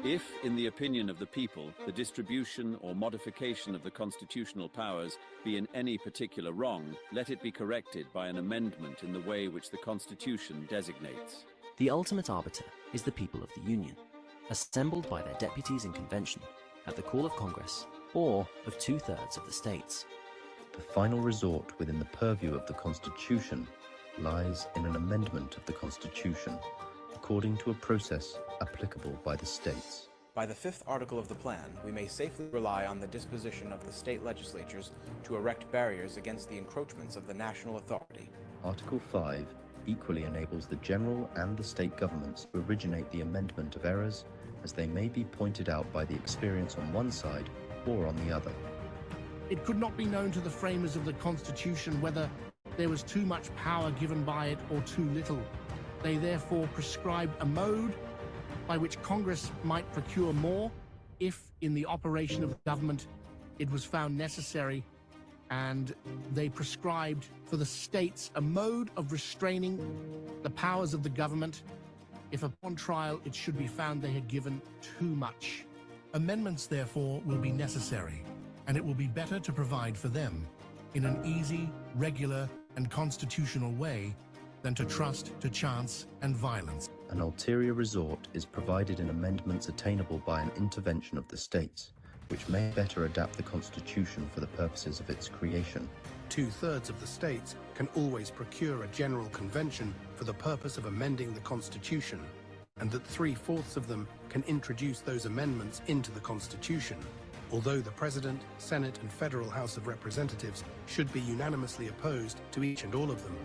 If, in the opinion of the people, the distribution or modification of the constitutional powers be in any particular wrong, let it be corrected by an amendment in the way which the Constitution designates. The ultimate arbiter is the people of the Union, assembled by their deputies in convention, at the call of Congress, or of 2/3 of the states. The final resort within the purview of the Constitution lies in an amendment of the Constitution, according to a process applicable by the states. By the 5th article of the plan, we may safely rely on the disposition of the state legislatures to erect barriers against the encroachments of the national authority. Article 5 equally enables the general and the state governments to originate the amendment of errors as they may be pointed out by the experience on one side or on the other. It could not be known to the framers of the Constitution whether there was too much power given by it or too little. They therefore prescribed a mode by which Congress might procure more if, in the operation of government, it was found necessary, and they prescribed for the states a mode of restraining the powers of the government if upon trial it should be found they had given too much. Amendments, therefore, will be necessary, and it will be better to provide for them in an easy, regular, and constitutional way than to trust to chance and violence. An ulterior resort is provided in amendments attainable by an intervention of the states, which may better adapt the Constitution for the purposes of its creation. 2/3 of the states can always procure a general convention for the purpose of amending the Constitution, and that 3/4 of them can introduce those amendments into the Constitution, although the President, Senate, and Federal House of Representatives should be unanimously opposed to each and all of them.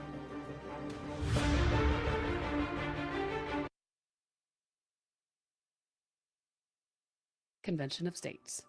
Convention of States.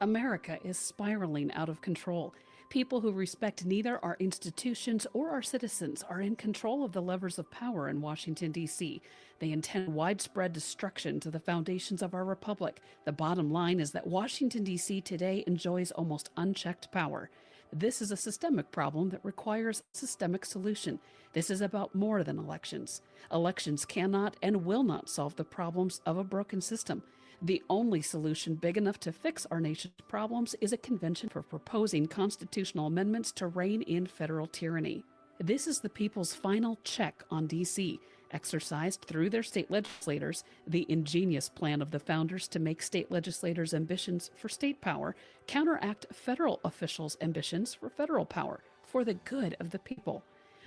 America is spiraling out of control. People who respect neither our institutions or our citizens are in control of the levers of power in Washington, D.C. They intend widespread destruction to the foundations of our republic. The bottom line is that Washington, D.C. today enjoys almost unchecked power. This is a systemic problem that requires a systemic solution. This is about more than elections. Elections cannot and will not solve the problems of a broken system. The only solution big enough to fix our nation's problems is a convention for proposing constitutional amendments to rein in federal tyranny. This is the people's final check on D.C., exercised through their state legislators, the ingenious plan of the founders to make state legislators' ambitions for state power counteract federal officials' ambitions for federal power, for the good of the people.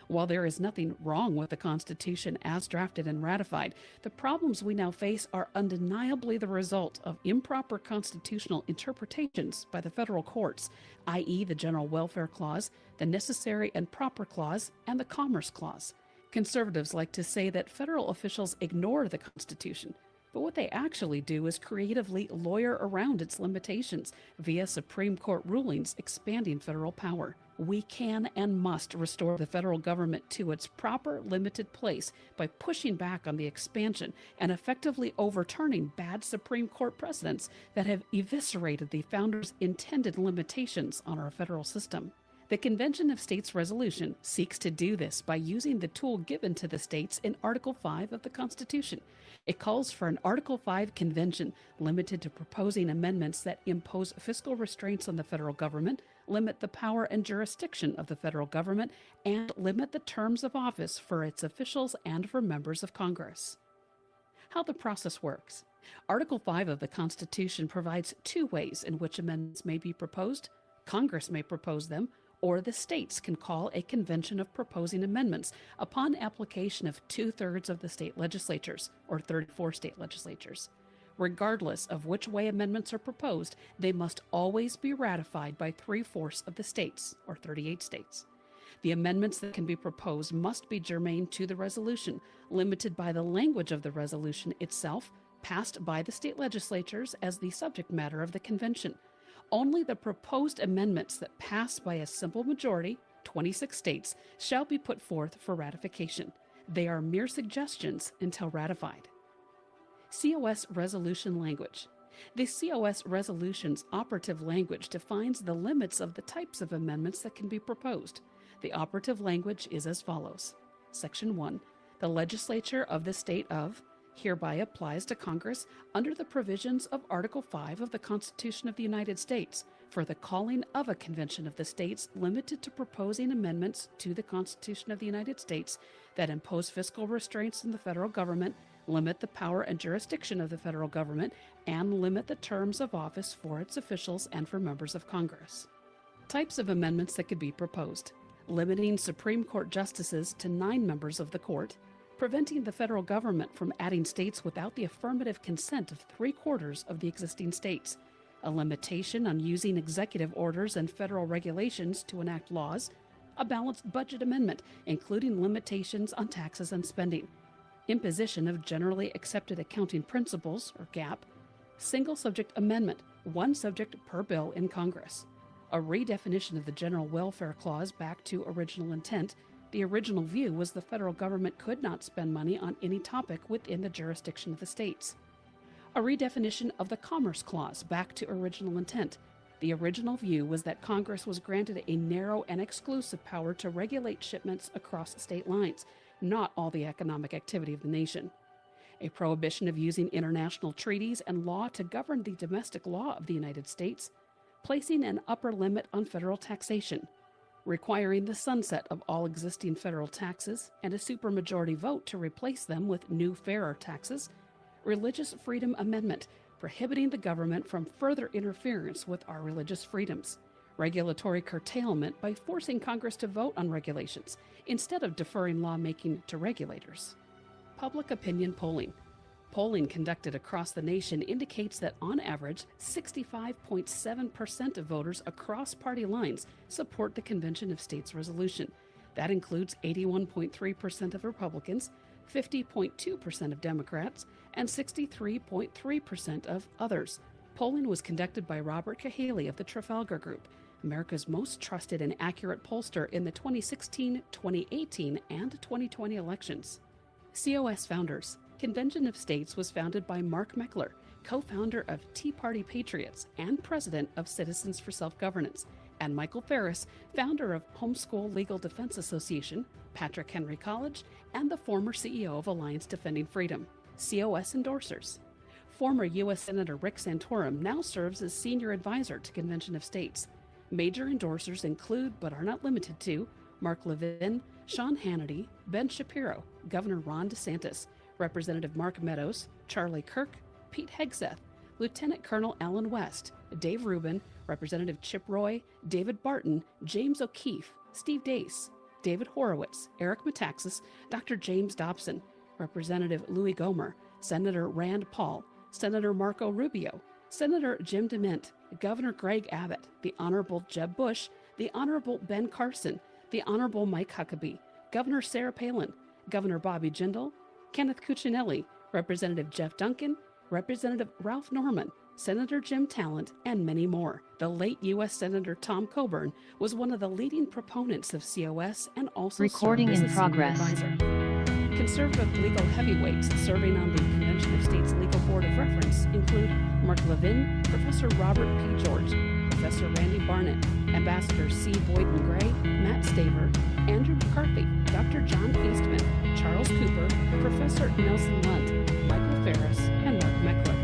While there is nothing wrong with the Constitution as drafted and ratified, the problems we now face are undeniably the result of improper constitutional interpretations by the federal courts, i.e. the General Welfare Clause, the Necessary and Proper Clause, and the Commerce Clause. Conservatives like to say that federal officials ignore the Constitution, but what they actually do is creatively lawyer around its limitations via Supreme Court rulings expanding federal power. We can and must restore the federal government to its proper limited place by pushing back on the expansion and effectively overturning bad Supreme Court precedents that have eviscerated the founders' intended limitations on our federal system. The Convention of States resolution seeks to do this by using the tool given to the states in Article 5 of the Constitution. It calls for an Article 5 convention limited to proposing amendments that impose fiscal restraints on the federal government, limit the power and jurisdiction of the federal government, and limit the terms of office for its officials and for members of Congress. How the process works. Article 5 of the Constitution provides two ways in which amendments may be proposed. Congress may propose them, or the states can call a convention of proposing amendments upon application of 2/3 of the state legislatures, or 34 state legislatures. Regardless of which way amendments are proposed, they must always be ratified by 3/4 of the states, or 38 states. The amendments that can be proposed must be germane to the resolution, limited by the language of the resolution itself, passed by the state legislatures as the subject matter of the convention. Only the proposed amendments that pass by a simple majority, 26 states, shall be put forth for ratification. They are mere suggestions until ratified. COS resolution language. The COS resolution's operative language defines the limits of the types of amendments that can be proposed. The operative language is as follows. Section 1, the legislature of the state of hereby applies to Congress under the provisions of Article 5 of the Constitution of the United States for the calling of a convention of the states limited to proposing amendments to the Constitution of the United States that impose fiscal restraints in the federal government, limit the power and jurisdiction of the federal government, and limit the terms of office for its officials and for members of Congress. Types of amendments that could be proposed: limiting Supreme Court justices to 9 members of the court, preventing the federal government from adding states without the affirmative consent of 3/4 of the existing states, a limitation on using executive orders and federal regulations to enact laws, a balanced budget amendment, including limitations on taxes and spending, imposition of generally accepted accounting principles, or GAAP, single subject amendment, 1 subject per bill in Congress, a redefinition of the General Welfare Clause back to original intent. The original view was the federal government could not spend money on any topic within the jurisdiction of the states. A redefinition of the Commerce Clause back to original intent. The original view was that Congress was granted a narrow and exclusive power to regulate shipments across state lines, not all the economic activity of the nation. A prohibition of using international treaties and law to govern the domestic law of the United States, placing an upper limit on federal taxation, requiring the sunset of all existing federal taxes and a supermajority vote to replace them with new, fairer taxes, Religious Freedom Amendment, prohibiting the government from further interference with our religious freedoms, regulatory curtailment by forcing Congress to vote on regulations instead of deferring lawmaking to regulators. Public opinion polling. Polling conducted across the nation indicates that on average, 65.7% of voters across party lines support the Convention of States resolution. That includes 81.3% of Republicans, 50.2% of Democrats, and 63.3% of others. Polling was conducted by Robert Cahaley of the Trafalgar Group, America's most trusted and accurate pollster in the 2016, 2018, and 2020 elections. COS founders. Convention of States was founded by Mark Meckler, co-founder of Tea Party Patriots and president of Citizens for Self-Governance, and Michael Ferris, founder of Homeschool Legal Defense Association, Patrick Henry College, and the former CEO of Alliance Defending Freedom. COS endorsers. Former U.S. Senator Rick Santorum now serves as senior advisor to Convention of States. Major endorsers include, but are not limited to, Mark Levin, Sean Hannity, Ben Shapiro, Governor Ron DeSantis, Representative Mark Meadows, Charlie Kirk, Pete Hegseth, Lieutenant Colonel Alan West, Dave Rubin, Representative Chip Roy, David Barton, James O'Keefe, Steve Dace, David Horowitz, Eric Metaxas, Dr. James Dobson, Representative Louis Gohmert, Senator Rand Paul, Senator Marco Rubio, Senator Jim DeMint, Governor Greg Abbott, the Honorable Jeb Bush, the Honorable Ben Carson, the Honorable Mike Huckabee, Governor Sarah Palin, Governor Bobby Jindal, Kenneth Cuccinelli, Representative Jeff Duncan, Representative Ralph Norman, Senator Jim Talent, and many more. The late U.S. Senator Tom Coburn was one of the leading proponents of COS and also Recording served in as a senior progress. advisor. Conservative legal heavyweights serving on the Convention of States Legal Board of Reference include Mark Levin, Professor Robert P. George, Professor Randy Barnett, Ambassador C. Boyden Gray, Matt Staver, Andrew McCarthy, Dr. John Eastman, Charles Cooper, Professor Nelson Lunt, Michael Ferris, and Mark Meckler.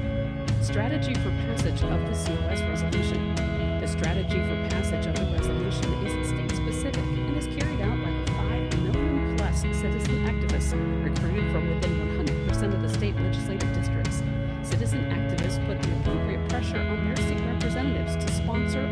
Strategy for passage of the COS resolution. The strategy for passage of the resolution is state-specific and is carried out by the 5 million-plus citizen activists recruited from within 100% of the state legislative districts. Citizen activists put the appropriate pressure on their state representatives to sponsor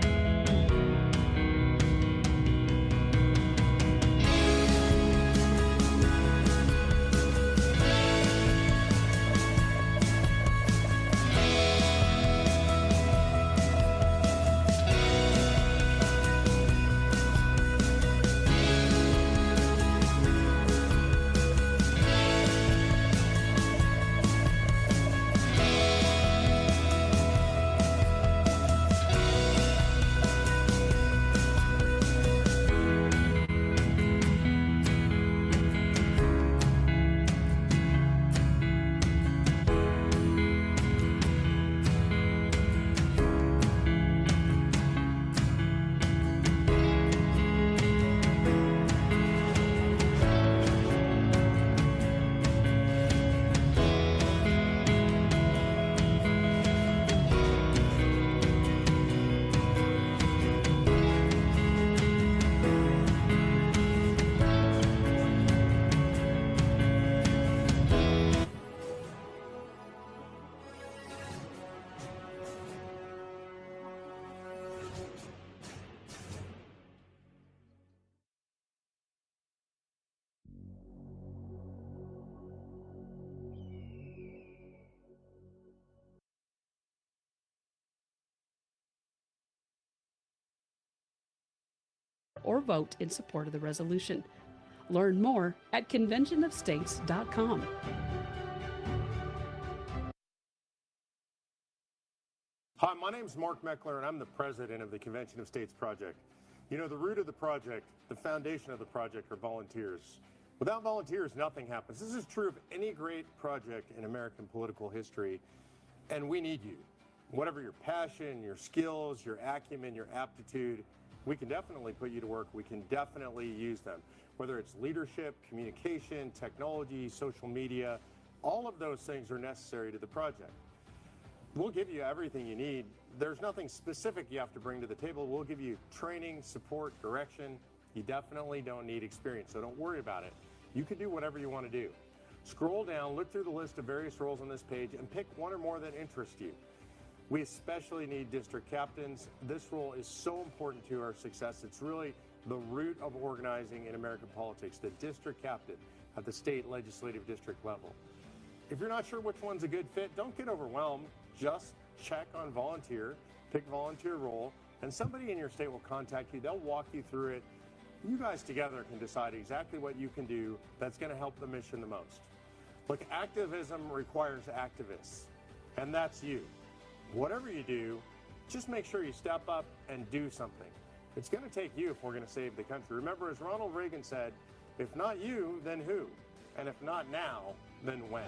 or vote in support of the resolution. Learn more at conventionofstates.com. Hi, my name is Mark Meckler, and I'm the president of the Convention of States Project. You know, the root of the project, the foundation of the project, are volunteers. Without volunteers, nothing happens. This is true of any great project in American political history, and we need you. Whatever your passion, your skills, your acumen, your aptitude, we can definitely put you to work. We can definitely use them. Whether it's leadership, communication, technology, social media, all of those things are necessary to the project. We'll give you everything you need. There's nothing specific you have to bring to the table. We'll give you training, support, direction. You definitely don't need experience, so don't worry about it. You can do whatever you want to do. Scroll down, look through the list of various roles on this page, and pick one or more that interest you. We especially need district captains. This role is so important to our success. It's really the root of organizing in American politics, the district captain at the state legislative district level. If you're not sure which one's a good fit, don't get overwhelmed. Just check on volunteer, pick volunteer role, and somebody in your state will contact you. They'll walk you through it. You guys together can decide exactly what you can do that's going to help the mission the most. Look, activism requires activists, and that's you. Whatever you do, just make sure you step up and do something. It's going to take you if we're going to save the country. Remember, as Ronald Reagan said, if not you, then who? And if not now, then when?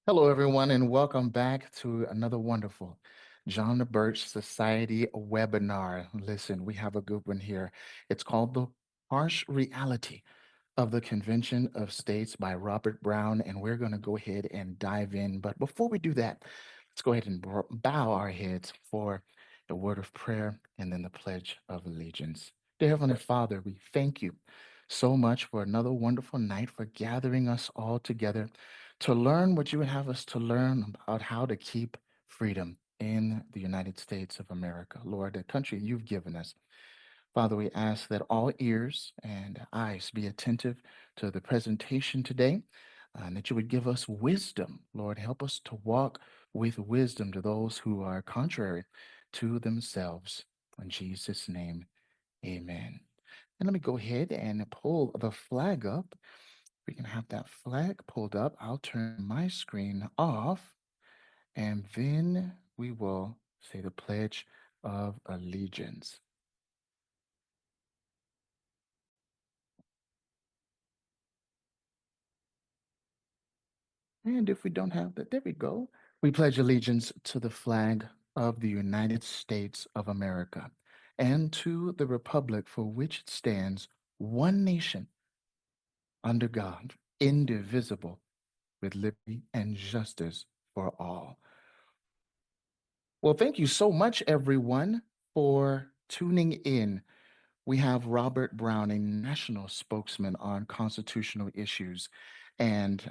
Hello, everyone, and welcome back to another wonderful John the Birch Society webinar. Listen, we have a good one here. It's called The Harsh Reality of the Convention of States by Robert Brown, and we're going to go ahead and dive in. But before we do that, let's go ahead and bow our heads for a word of prayer and then the Pledge of Allegiance. Dear Heavenly Father, we thank you so much for another wonderful night, for gathering us all together to learn what you would have us to learn about how to keep freedom in the United States of America. Lord, the country you've given us. Father, we ask that all ears and eyes be attentive to the presentation today, and that you would give us wisdom. Lord, help us to walk with wisdom to those who are contrary to themselves. In Jesus' name, amen. And let me go ahead and pull the flag up. We can have that flag pulled up. I'll turn my screen off, and then we will say the Pledge of Allegiance. And if we don't have that, there we go. We pledge allegiance to the flag of the United States of America and to the republic for which it stands, one nation, under God, indivisible, with liberty and justice for all. Well, thank you so much, everyone, for tuning in. We have Robert Brown, a national spokesman on constitutional issues, and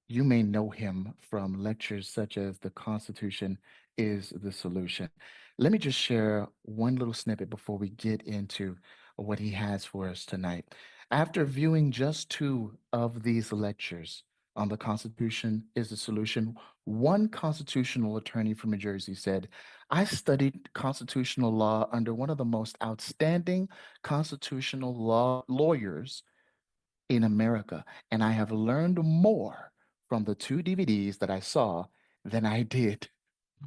you may know him from lectures such as The Constitution is the Solution. Let me just share one little snippet before we get into what he has for us tonight. After viewing just 2 of these lectures on The Constitution is the Solution, One constitutional attorney from New Jersey said, I studied constitutional law under one of the most outstanding constitutional law lawyers in America, and I have learned more from the two DVDs that I saw than I did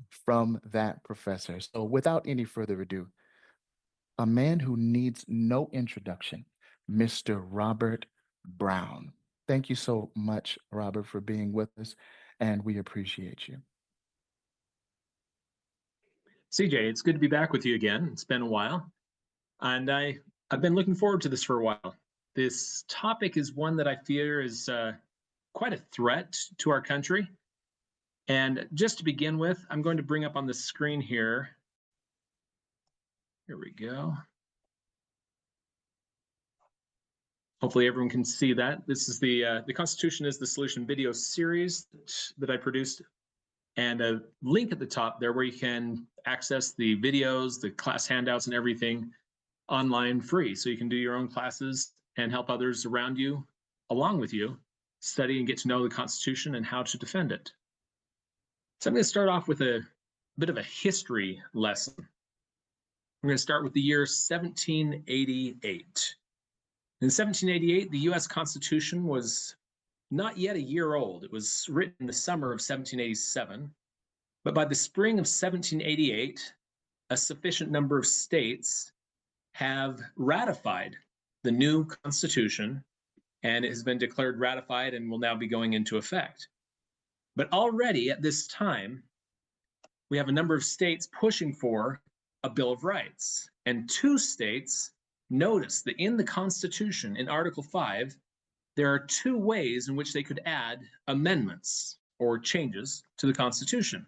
from that professor. So, without any further ado, a man who needs no introduction, Mr. Robert Brown. Thank you so much, Robert, for being with us, and we appreciate you. CJ, it's good to be back with you again. It's been a while, and I've been looking forward to this for a while. This topic is one that I fear is quite a threat to our country. And just to begin with, I'm going to bring up on the screen here. Here we go. Hopefully everyone can see that. This is the Constitution is the Solution video series that I produced, and a link at the top there where you can access the videos, the class handouts, and everything online free. So you can do your own classes and help others around you, along with you, study and get to know the Constitution and how to defend it. So I'm going to start off with a bit of a history lesson. I'm going to start with the year 1788. In 1788, the U.S. Constitution was not yet a year old. It was written in the summer of 1787. But by the spring of 1788, a sufficient number of states have ratified the new Constitution, and it has been declared ratified and will now be going into effect. But already at this time, we have a number of states pushing for a Bill of Rights, and two states notice that in the Constitution, in Article 5, there are two ways in which they could add amendments or changes to the Constitution.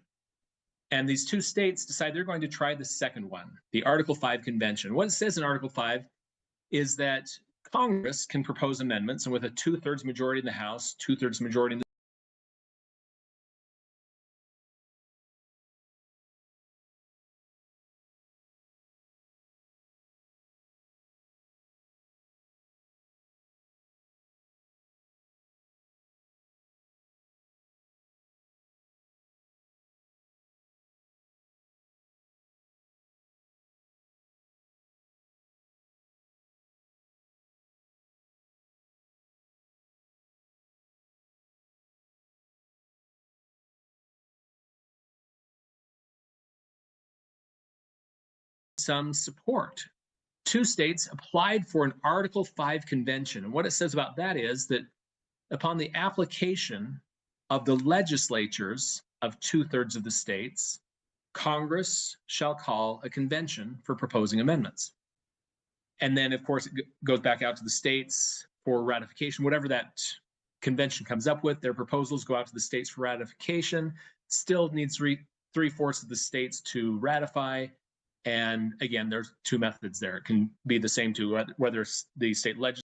And these two states decide they're going to try the second one, the Article 5 Convention. What it says in Article 5 is that Congress can propose amendments, and with a 2/3 majority in the House, 2/3 majority in the some support. Two states applied for an Article 5 convention. And what it says about that is that upon the application of the legislatures of 2/3 of the states, Congress shall call a convention for proposing amendments. And then, of course, it goes back out to the states for ratification. Whatever that convention comes up with, their proposals go out to the states for ratification. Still needs 3/4 of the states to ratify. And again, there's two methods there. It can be the same to whether the state legislature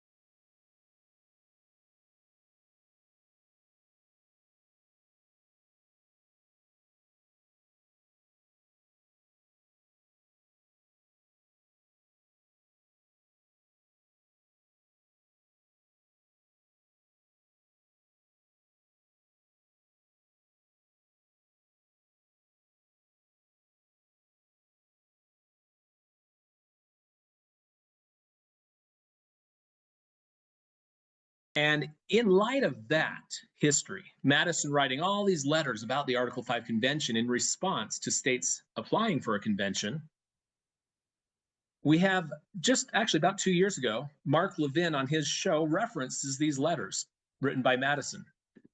And in light of that history, Madison writing all these letters about the Article 5 Convention in response to states applying for a convention, we have just actually about 2 years ago, Mark Levin on his show references these letters written by Madison.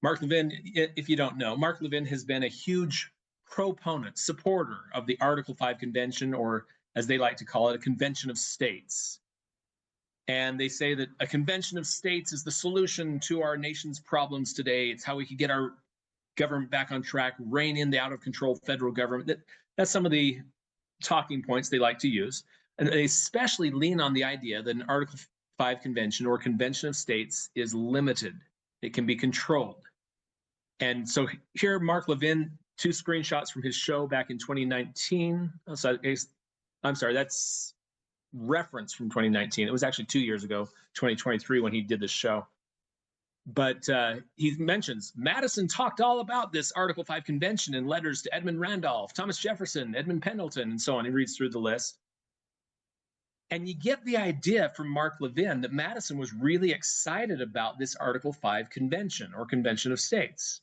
Mark Levin, if you don't know, Mark Levin has been a huge proponent, supporter of the Article 5 Convention, or as they like to call it, a convention of states. And they say that a convention of states is the solution to our nation's problems today. It's how we can get our government back on track, rein in the out-of-control federal government. That's some of the talking points they like to use. And they especially lean on the idea that an Article 5 convention or convention of states is limited. It can be controlled. And so here, Mark Levin, two screenshots from his show back in 2019. I'm sorry, that's reference from 2019. It was actually 2 years ago, 2023, when he did this show. But he mentions Madison talked all about this Article 5 convention in letters to Edmund Randolph, Thomas Jefferson, Edmund Pendleton, and so on. He reads through the list. And you get the idea from Mark Levin that Madison was really excited about this Article 5 convention or Convention of States.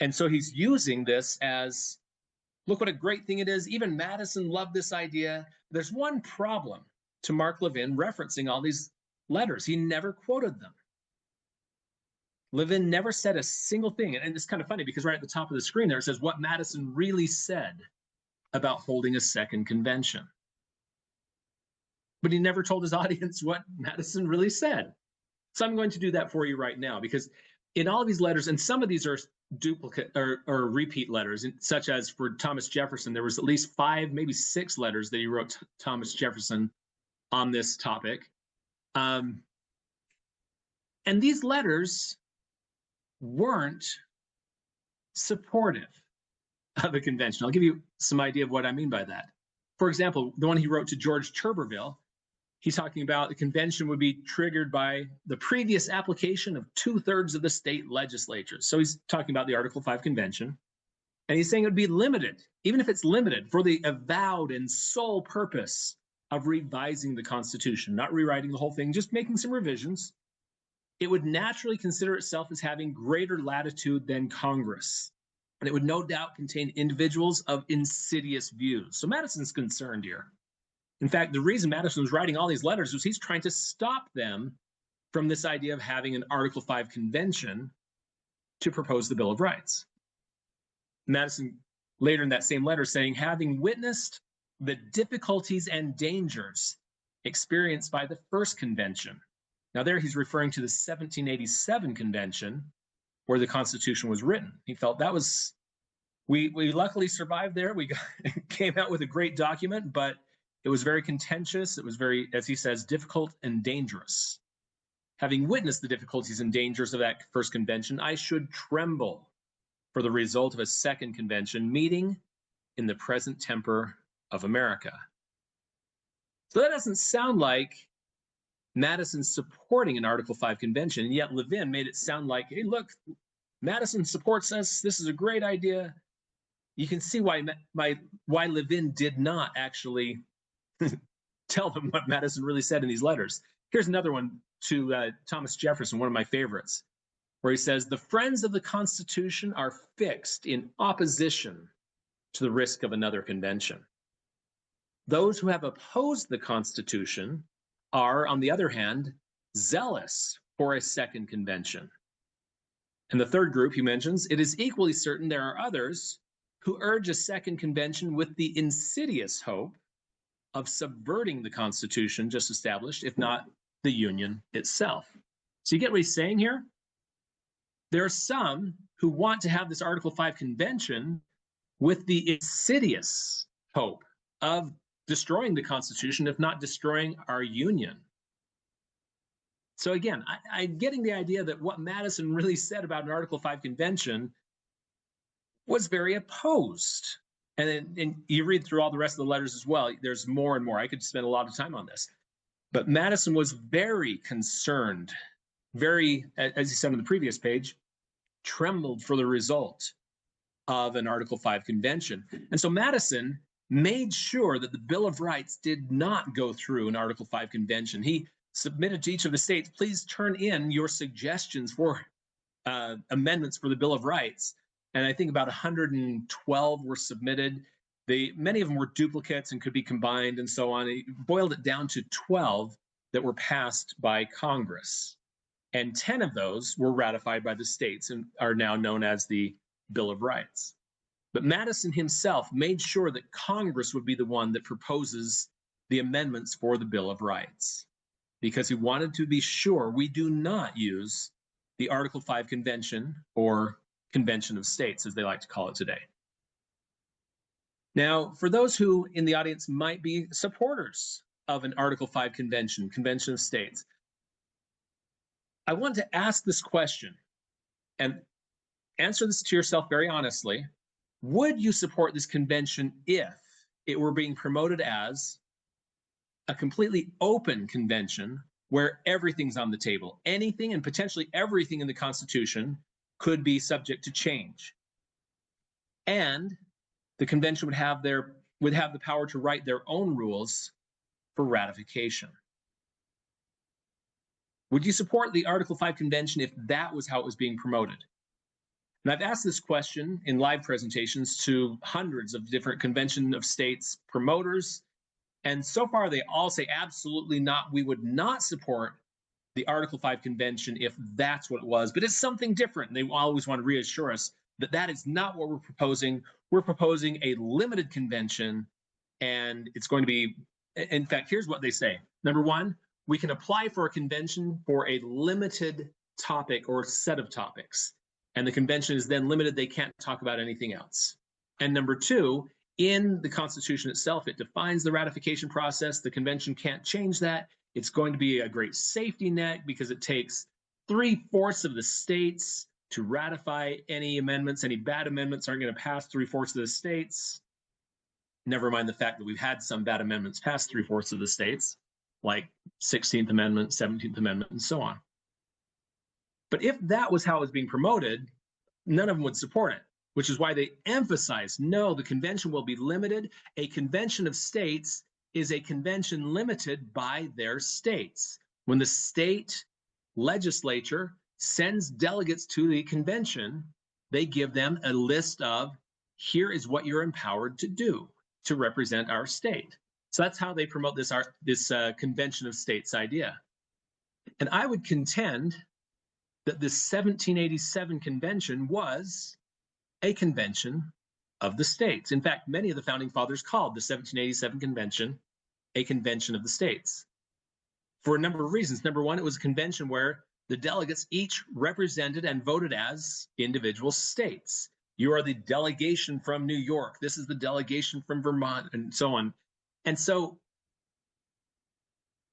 And so he's using this as, look what a great thing it is. Even Madison loved this idea. There's one problem to Mark Levin referencing all these letters. He never quoted them. Levin never said a single thing. And it's kind of funny because right at the top of the screen there it says what Madison really said about holding a second convention. But he never told his audience what Madison really said. So I'm going to do that for you right now, because in all of these letters, and some of these are duplicate or repeat letters, such as for Thomas Jefferson, there was at least 5, maybe 6 letters that he wrote to Thomas Jefferson on this topic. And these letters weren't supportive of a convention. I'll give you some idea of what I mean by that. For example, the one he wrote to George Turberville, he's talking about the convention would be triggered by the previous application of 2/3 of the state legislatures. So he's talking about the Article 5 convention. And he's saying it would be limited, even if it's limited, for the avowed and sole purpose of revising the Constitution, not rewriting the whole thing, just making some revisions. It would naturally consider itself as having greater latitude than Congress. And it would no doubt contain individuals of insidious views. So Madison's concerned here. In fact, the reason Madison was writing all these letters was he's trying to stop them from this idea of having an Article 5 convention to propose the Bill of Rights. Madison later in that same letter saying, having witnessed the difficulties and dangers experienced by the first convention. Now there he's referring to the 1787 convention where the Constitution was written. He felt that was, we luckily survived there. We came out with a great document, but it was very contentious. It was very, as he says, difficult and dangerous. Having witnessed the difficulties and dangers of that first convention, I should tremble for the result of a second convention meeting in the present temper of America. So that doesn't sound like Madison supporting an Article 5 convention, and yet Levin made it sound like, hey, look, Madison supports us. This is a great idea. You can see why Levin did not actually tell them what Madison really said in these letters. Here's another one to Thomas Jefferson, one of my favorites, where he says, the friends of the Constitution are fixed in opposition to the risk of another convention. Those who have opposed the Constitution are, on the other hand, zealous for a second convention. And the third group he mentions, it is equally certain there are others who urge a second convention with the insidious hope of subverting the Constitution just established, if not the Union itself. So you get what he's saying here? There are some who want to have this Article 5 convention with the insidious hope of destroying the Constitution, if not destroying our Union. So again, I'm getting the idea that what Madison really said about an Article 5 convention was very opposed. And you read through all the rest of the letters as well, there's more and more. I could spend a lot of time on this. But Madison was very concerned, very, as he said on the previous page, trembled for the result of an Article 5 convention. And so Madison made sure that the Bill of Rights did not go through an Article 5 convention. He submitted to each of the states, please turn in your suggestions for amendments for the Bill of Rights. And I think about 112 were submitted. Many of them were duplicates and could be combined and so on. He boiled it down to 12 that were passed by Congress. And 10 of those were ratified by the states and are now known as the Bill of Rights. But Madison himself made sure that Congress would be the one that proposes the amendments for the Bill of Rights, because he wanted to be sure we do not use the Article 5 Convention, or Convention of States, as they like to call it today. Now, for those who in the audience might be supporters of an Article 5 Convention, Convention of States, I want to ask this question and answer this to yourself very honestly. Would you support this convention if it were being promoted as a completely open convention where everything's on the table. Anything and potentially everything in the Constitution could be subject to change. And the convention would have the power to write their own rules for ratification. Would you support the Article 5 convention if that was how it was being promoted? And I've asked this question in live presentations to hundreds of different convention of states promoters, and so far they all say absolutely not. We would not support the Article 5 convention if that's what it was, but it's something different. And they always want to reassure us that that is not what we're proposing. We're proposing a limited convention, and it's going to be, in fact, here's what they say. Number one, we can apply for a convention for a limited topic or set of topics, and the convention is then limited. They can't talk about anything else. And number two, in the Constitution itself, it defines the ratification process. The convention can't change that. It's going to be a great safety net because it takes 3/4 of the states to ratify any amendments. Any bad amendments aren't going to pass 3/4 of the states. Never mind the fact that we've had some bad amendments pass 3/4 of the states, like 16th Amendment, 17th Amendment, and so on. But if that was how it was being promoted, none of them would support it, which is why they emphasize, no, the convention will be limited. A convention of states is a convention limited by their states. When the state legislature sends delegates to the convention, they give them a list of, here is what you're empowered to do to represent our state. So that's how they promote this convention of states idea. And I would contend that this 1787 convention was a convention of the states. In fact, many of the founding fathers called the 1787 convention a convention of the states for a number of reasons. Number one, it was a convention where the delegates each represented and voted as individual states. You are the delegation from New York. This is the delegation from Vermont, and so on. And so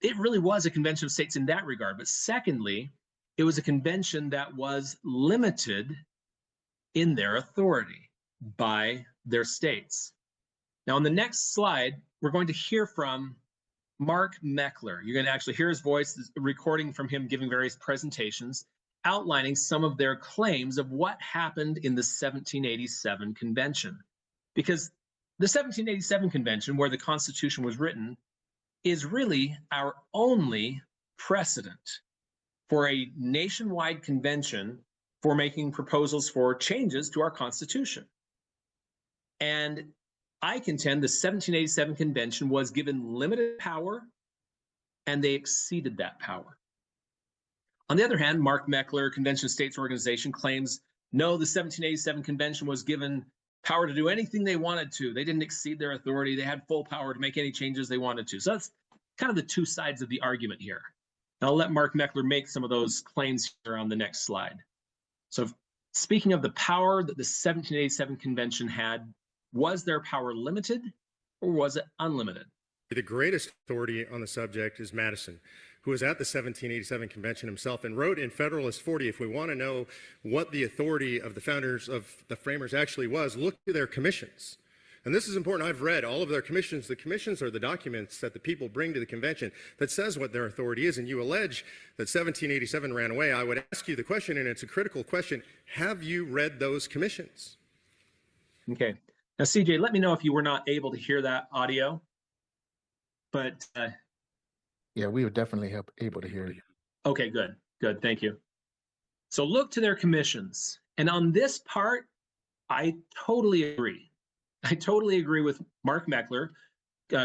it really was a convention of states in that regard. But secondly, it was a convention that was limited in their authority by their states. Now, on the next slide, we're going to hear from Mark Meckler. You're going to actually hear his voice, a recording from him giving various presentations, outlining some of their claims of what happened in the 1787 convention. Because the 1787 convention, where the Constitution was written, is really our only precedent for a nationwide convention for making proposals for changes to our Constitution. And I contend the 1787 convention was given limited power, and they exceeded that power. On the other hand, Mark Meckler, Convention of States Organization, claims, no, the 1787 convention was given power to do anything they wanted to. They didn't exceed their authority. They had full power to make any changes they wanted to. So that's kind of the two sides of the argument here. And I'll let Mark Meckler make some of those claims here on the next slide. So speaking of the power that the 1787 convention had, was their power limited or was it unlimited? The greatest authority on the subject is Madison, who was at the 1787 convention himself and wrote in Federalist 40, if we want to know what the authority of the founders, of the framers actually was, look to their commissions. And this is important. I've read all of their commissions. The commissions are the documents that the people bring to the convention that says what their authority is. And you allege that 1787 ran away. I would ask you the question, and it's a critical question, have you read those commissions? Okay. Now, CJ, let me know if you were not able to hear that audio. But yeah, we were definitely able to hear you. Okay, good. Good. Thank you. So look to their commissions. And on this part, I totally agree. I totally agree with Mark Meckler,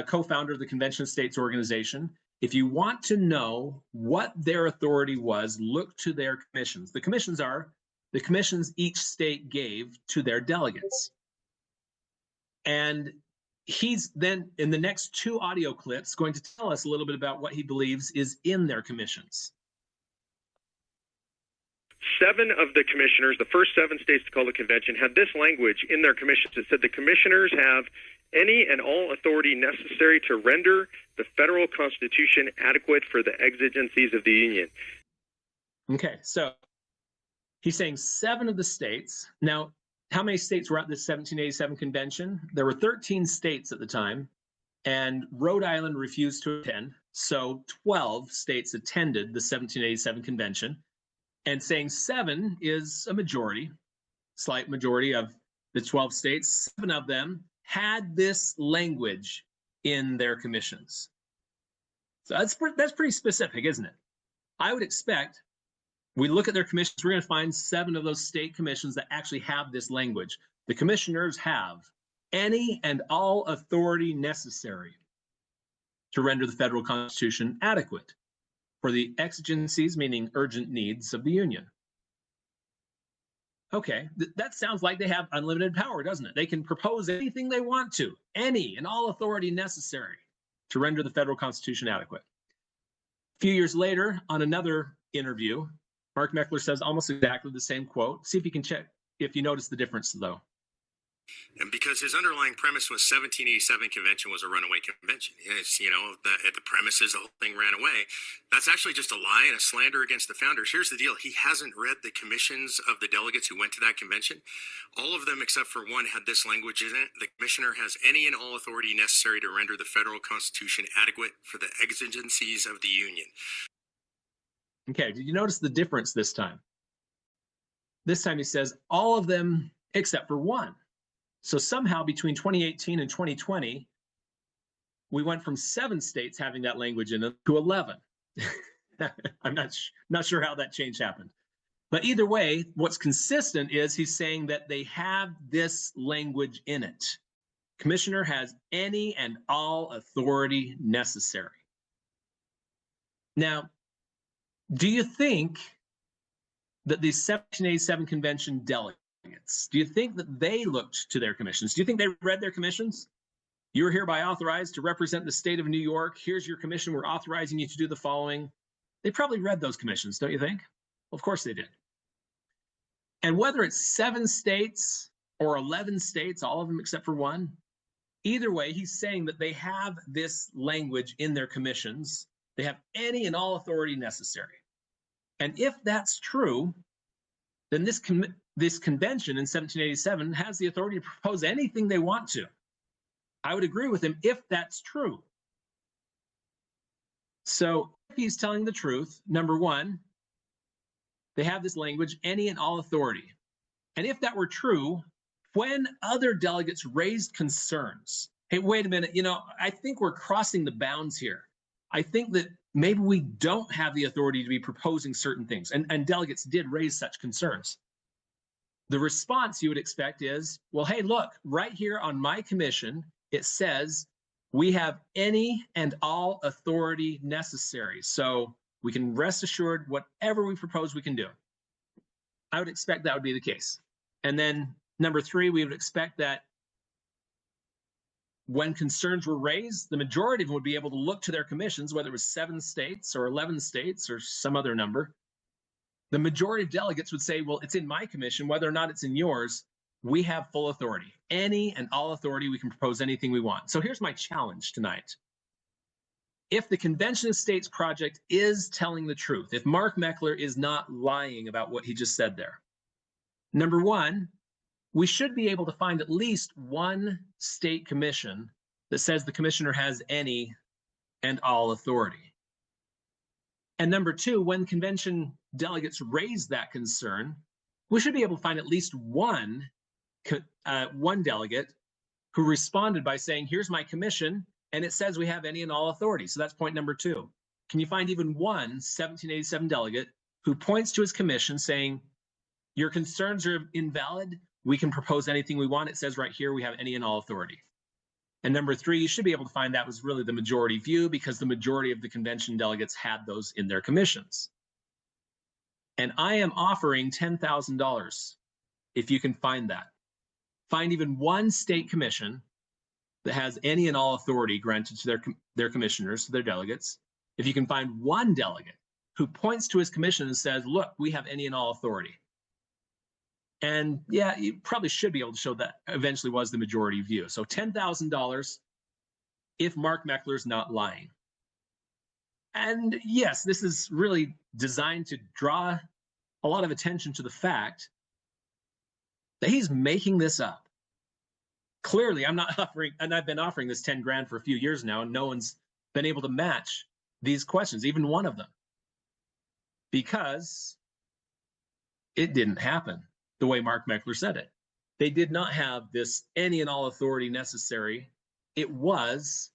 co-founder of the Convention of States Organization. If you want to know what their authority was, look to their commissions. The commissions are the commissions each state gave to their delegates. And he's then, in the next two audio clips, going to tell us a little bit about what he believes is in their commissions. 7 of the commissioners, the first 7 states to call the convention, had this language in their commissions. It said the commissioners have any and all authority necessary to render the federal constitution adequate for the exigencies of the union. Okay, so he's saying 7 of the states. Now, how many states were at this 1787 convention? There were 13 states at the time, and Rhode Island refused to attend. So 12 states attended the 1787 convention, and saying 7 is a majority, slight majority of the 12 states. 7 of them had this language in their commissions. So that's pretty specific, isn't it? I would expect, we look at their commissions, we're going to find 7 of those state commissions that actually have this language. The commissioners have any and all authority necessary to render the federal constitution adequate for the exigencies, meaning urgent needs of the Union. Okay, that sounds like they have unlimited power, doesn't it? They can propose anything they want to, any and all authority necessary to render the federal constitution adequate. A few years later, on another interview, Mark Meckler says almost exactly the same quote. See if you can check if you notice the difference, though. And because his underlying premise was 1787 convention was a runaway convention. It's, the premise is the whole thing ran away. That's actually just a lie and a slander against the founders. Here's the deal. He hasn't read the commissions of the delegates who went to that convention. All of them, except for one, had this language in it. The commissioner has any and all authority necessary to render the federal constitution adequate for the exigencies of the Union. Okay, did you notice the difference this time? This time he says all of them except for one. So somehow between 2018 and 2020, we went from 7 states having that language in it to 11. I'm not sure how that change happened. But either way, what's consistent is he's saying that they have this language in it. Commissioner has any and all authority necessary. Now, do you think that the 1787 convention delegates, do you think that they looked to their commissions? Do you think they read their commissions? You're hereby authorized to represent the state of New York. Here's your commission. We're authorizing you to do the following. They probably read those commissions, don't you think? Well, of course they did. And whether it's 7 states or 11 states, all of them except for one, either way, he's saying that they have this language in their commissions. They have any and all authority necessary. And if that's true, then this convention in 1787 has the authority to propose anything they want to. I would agree with him if that's true. So if he's telling the truth, number one, they have this language, any and all authority. And if that were true, when other delegates raised concerns, hey, wait a minute, I think we're crossing the bounds here. I think that maybe we don't have the authority to be proposing certain things. And delegates did raise such concerns. The response you would expect is, well, hey, look, right here on my commission, it says we have any and all authority necessary. So we can rest assured whatever we propose, we can do. I would expect that would be the case. And then number 3, we would expect that when concerns were raised, the majority of them would be able to look to their commissions, whether it was 7 states or 11 states or some other number. The majority of delegates would say, well, it's in my commission, whether or not it's in yours, we have full authority. Any and all authority, we can propose anything we want. So here's my challenge tonight. If the Convention of States project is telling the truth, if Mark Meckler is not lying about what he just said there, number 1, we should be able to find at least one state commission that says the commissioner has any and all authority. And number 2, when convention delegates raise that concern, we should be able to find at least one delegate who responded by saying, here's my commission, and it says we have any and all authority. So that's point number 2. Can you find even one 1787 delegate who points to his commission saying, your concerns are invalid, we can propose anything we want. It says right here we have any and all authority. And number 3, you should be able to find that was really the majority view because the majority of the convention delegates had those in their commissions. And I am offering $10,000 if you can find that. Find even one state commission that has any and all authority granted to their commissioners, to their delegates. If you can find one delegate who points to his commission and says, look, we have any and all authority. And yeah, you probably should be able to show that eventually was the majority view. So $10,000 if Mark Meckler is not lying. And yes, this is really designed to draw a lot of attention to the fact that he's making this up. Clearly, I'm not offering, and I've been offering this 10 grand for a few years now, and no one's been able to match these questions, even one of them, because it didn't happen the way Mark Meckler said it. They did not have this any and all authority necessary. It was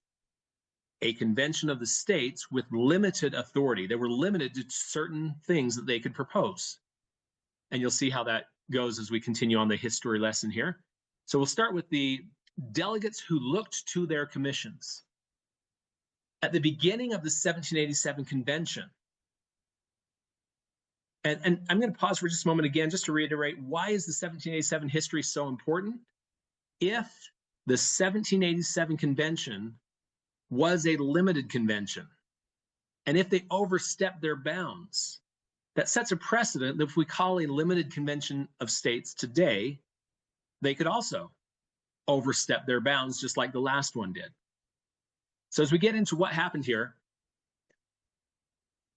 a convention of the states with limited authority. They were limited to certain things that they could propose. And you'll see how that goes as we continue on the history lesson here. So we'll start with the delegates who looked to their commissions. At the beginning of the 1787 convention, and I'm going to pause for just a moment again, just to reiterate, why is the 1787 history so important? If the 1787 convention was a limited convention, and if they overstepped their bounds, that sets a precedent that if we call a limited convention of states today, they could also overstep their bounds just like the last one did. So as we get into what happened here,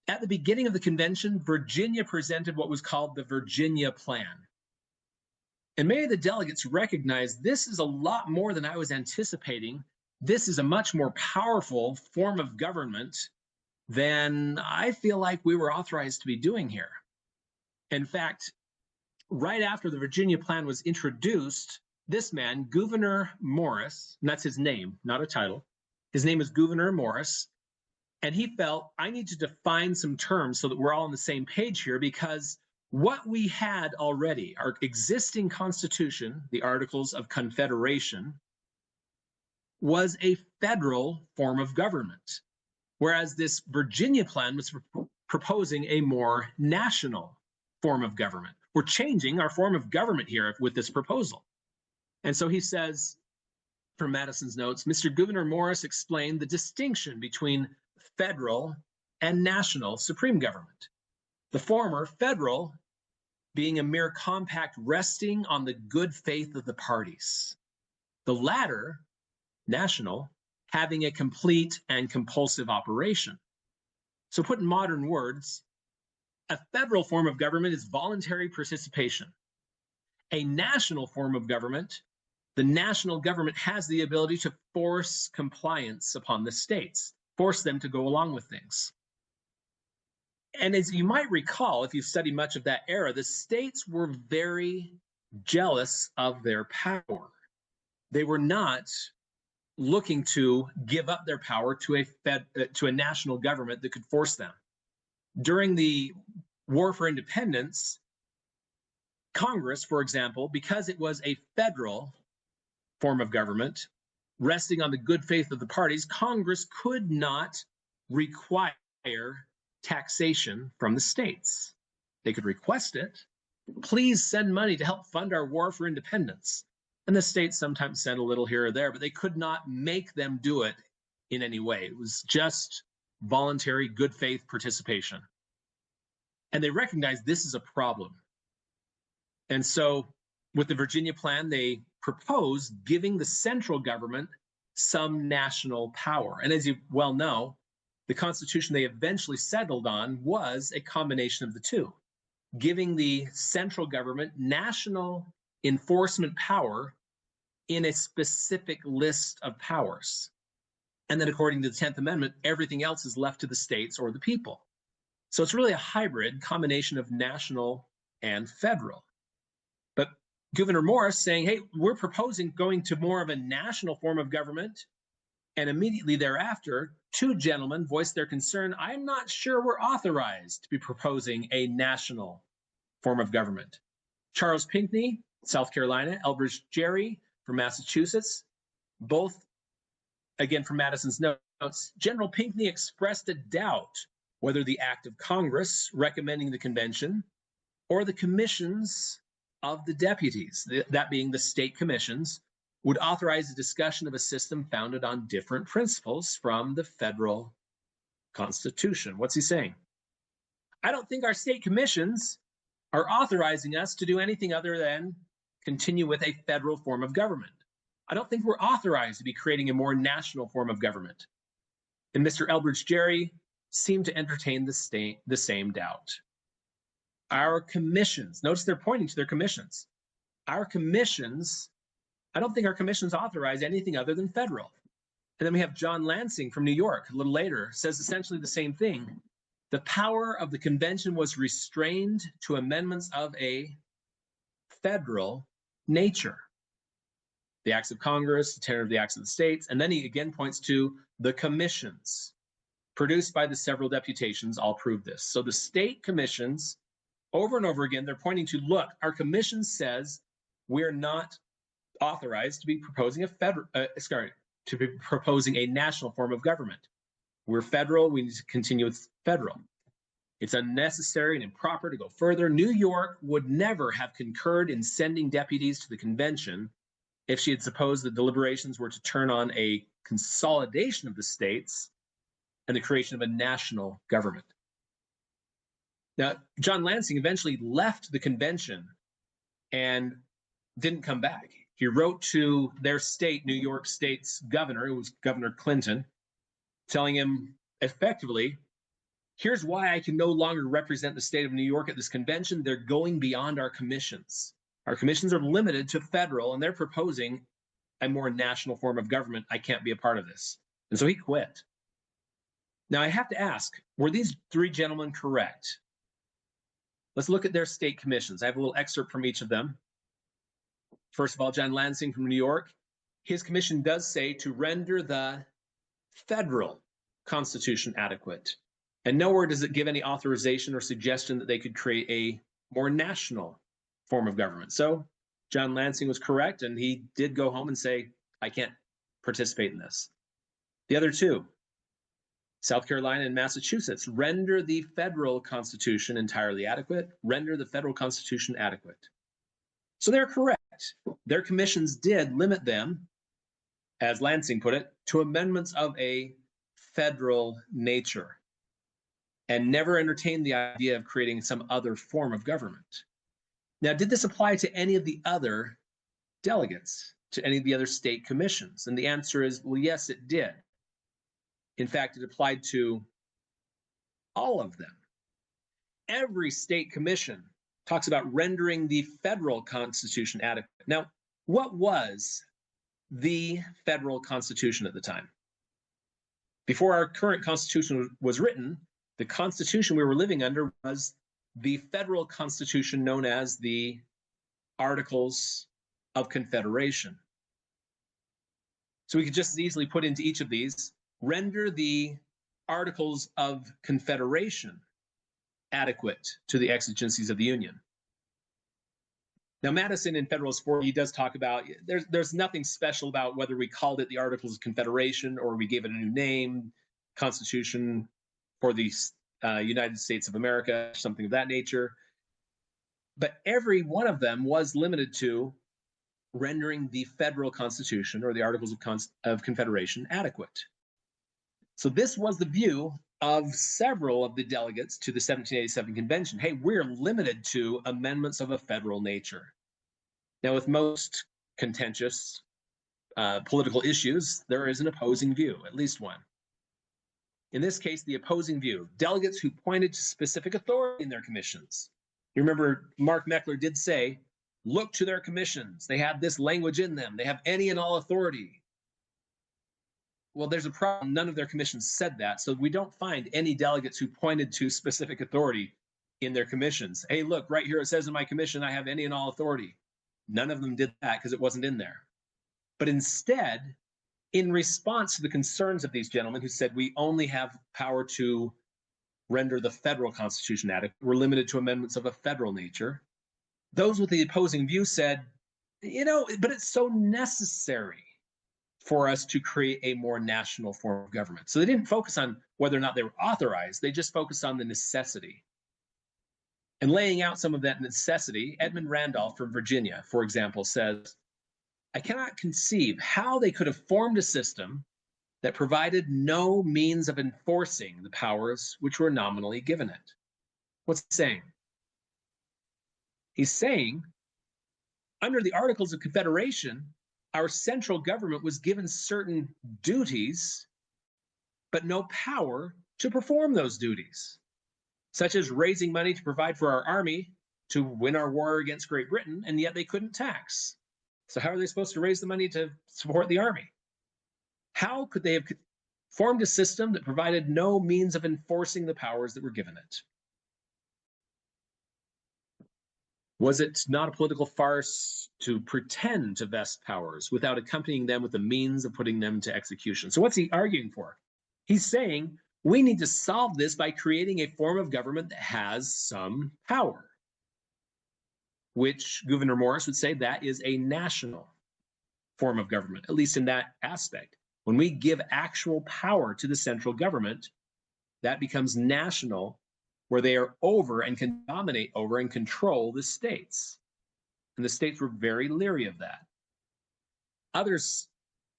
at the beginning of the convention, Virginia presented what was called the Virginia Plan. And many of the delegates recognized this is a lot more than I was anticipating. This is a much more powerful form of government than I feel like we were authorized to be doing here. In fact, right after the Virginia Plan was introduced, this man, Gouverneur Morris, and that's his name, not a title. His name is Gouverneur Morris. And he felt, I need to define some terms so that we're all on the same page here, because what we had already, our existing Constitution, the Articles of Confederation, was a federal form of government, whereas this Virginia Plan was proposing a more national form of government. We're changing our form of government here with this proposal. And so he says, from Madison's notes, Mr. Gouverneur Morris explained the distinction between federal and national supreme government. The former, federal, being a mere compact resting on the good faith of the parties. The latter, national, having a complete and compulsive operation. So put in modern words, a federal form of government is voluntary participation. A national form of government, the national government has the ability to force compliance upon the states, force them to go along with things. And as you might recall, if you've studied much of that era, the states were very jealous of their power. They were not looking to give up their power to a national government that could force them. During the War for Independence, Congress, for example, because it was a federal form of government, resting on the good faith of the parties, Congress could not require taxation from the states. They could request it. Please send money to help fund our war for independence. And the states sometimes sent a little here or there, but they could not make them do it in any way. It was just voluntary, good faith participation. And they recognized this is a problem. And so with the Virginia Plan, they proposed giving the central government some national power. And as you well know, the Constitution they eventually settled on was a combination of the two, giving the central government national enforcement power in a specific list of powers. And then according to the 10th Amendment, everything else is left to the states or the people. So it's really a hybrid combination of national and federal. But Gouverneur Morris saying, hey, we're proposing going to more of a national form of government. And immediately thereafter, two gentlemen voiced their concern. I'm not sure we're authorized to be proposing a national form of government. Charles Pinckney, South Carolina, Elbridge Gerry from Massachusetts, both, again, from Madison's notes. General Pinckney expressed a doubt whether the act of Congress recommending the convention or the commissions of the deputies, that being the state commissions, would authorize a discussion of a system founded on different principles from the federal Constitution. What's he saying? I don't think our state commissions are authorizing us to do anything other than continue with a federal form of government. I don't think we're authorized to be creating a more national form of government. And Mr. Elbridge Gerry seemed to entertain the same doubt. Our commissions, notice they're pointing to their commissions. Our commissions, I don't think our commissions authorize anything other than federal. And then we have John Lansing from New York, a little later, says essentially the same thing. The power of the convention was restrained to amendments of a federal nature. The acts of Congress, the tenor of the acts of the states, and then he again points to the commissions produced by the several deputations all prove this. So the state commissions, over and over again, they're pointing to, look, our commission says we're not authorized to be proposing a national form of government. We're federal, we need to continue with federal. It's unnecessary and improper to go further. New York would never have concurred in sending deputies to the convention if she had supposed the deliberations were to turn on a consolidation of the states and the creation of a national government. Now, John Lansing eventually left the convention and didn't come back. He wrote to their state, New York State's governor, it was Governor Clinton, telling him effectively, here's why I can no longer represent the state of New York at this convention. They're going beyond our commissions. Our commissions are limited to federal, and they're proposing a more national form of government. I can't be a part of this. And so he quit. Now, I have to ask, were these three gentlemen correct? Let's look at their state commissions. I have a little excerpt from each of them. First of all, John Lansing from New York, his commission does say to render the federal constitution adequate. And nowhere does it give any authorization or suggestion that they could create a more national form of government. So John Lansing was correct, and he did go home and say, I can't participate in this. The other two, South Carolina and Massachusetts, render the federal constitution entirely adequate, render the federal constitution adequate. So they're correct. Their commissions did limit them, as Lansing put it, to amendments of a federal nature, and never entertained the idea of creating some other form of government. Now, did this apply to any of the other delegates, to any of the other state commissions? And the answer is, well, yes, it did. In fact, it applied to all of them. Every state commission talks about rendering the federal constitution adequate. Now, what was the federal constitution at the time? Before our current constitution was written, the constitution we were living under was the federal constitution known as the Articles of Confederation. So we could just as easily put into each of these, render the Articles of Confederation adequate to the exigencies of the Union. Now, Madison in Federalist 4, he does talk about, there's nothing special about whether we called it the Articles of Confederation or we gave it a new name, Constitution for the United States of America, something of that nature. But every one of them was limited to rendering the federal Constitution or the Articles of Confederation adequate. So this was the view of several of the delegates to the 1787 convention. Hey, we're limited to amendments of a federal nature. Now, with most contentious political issues, there is an opposing view, at least one. In this case, the opposing view, delegates who pointed to specific authority in their commissions. You remember Mark Meckler did say, look to their commissions. They have this language in them. They have any and all authority. Well, there's a problem. None of their commissions said that. So we don't find any delegates who pointed to specific authority in their commissions. Hey, look, right here it says in my commission, I have any and all authority. None of them did that because it wasn't in there. But instead, in response to the concerns of these gentlemen who said we only have power to render the federal constitution adequate, we're limited to amendments of a federal nature, those with the opposing view said, but it's so necessary for us to create a more national form of government. So they didn't focus on whether or not they were authorized, they just focused on the necessity. And laying out some of that necessity, Edmund Randolph from Virginia, for example, says, I cannot conceive how they could have formed a system that provided no means of enforcing the powers which were nominally given it. What's he saying? He's saying, under the Articles of Confederation, our central government was given certain duties, but no power to perform those duties, such as raising money to provide for our army to win our war against Great Britain, and yet they couldn't tax. So how are they supposed to raise the money to support the army? How could they have formed a system that provided no means of enforcing the powers that were given it? Was it not a political farce to pretend to vest powers without accompanying them with the means of putting them to execution? So what's he arguing for? He's saying we need to solve this by creating a form of government that has some power, which Gouverneur Morris would say that is a national form of government, at least in that aspect. When we give actual power to the central government, that becomes national, where they are over and can dominate over and control the states. And the states were very leery of that. Others,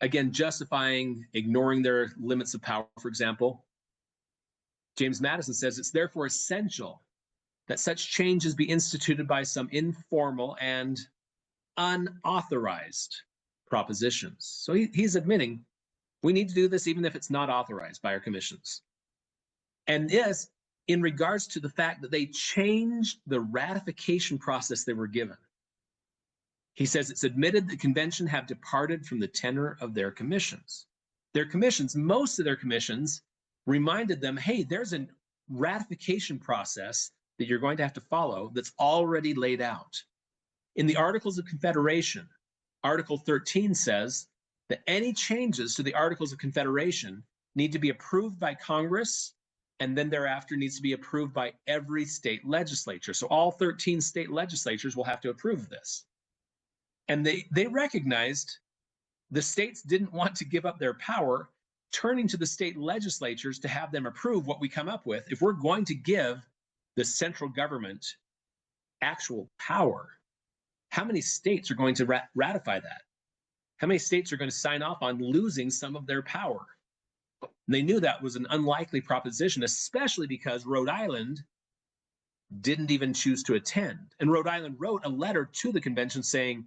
again, justifying ignoring their limits of power, for example, James Madison says it's therefore essential that such changes be instituted by some informal and unauthorized propositions. So he's admitting we need to do this even if it's not authorized by our commissions. And yes, in regards to the fact that they changed the ratification process they were given. He says it's admitted the convention have departed from the tenor of their commissions. Their commissions, most of their commissions, reminded them, hey, there's a ratification process that you're going to have to follow that's already laid out. In the Articles of Confederation, Article 13 says that any changes to the Articles of Confederation need to be approved by Congress, and then thereafter needs to be approved by every state legislature. So all 13 state legislatures will have to approve this. And they recognized the states didn't want to give up their power, turning to the state legislatures to have them approve what we come up with. If we're going to give the central government actual power, how many states are going to ratify that? How many states are going to sign off on losing some of their power? They knew that was an unlikely proposition, especially because Rhode Island didn't even choose to attend. And Rhode Island wrote a letter to the convention saying,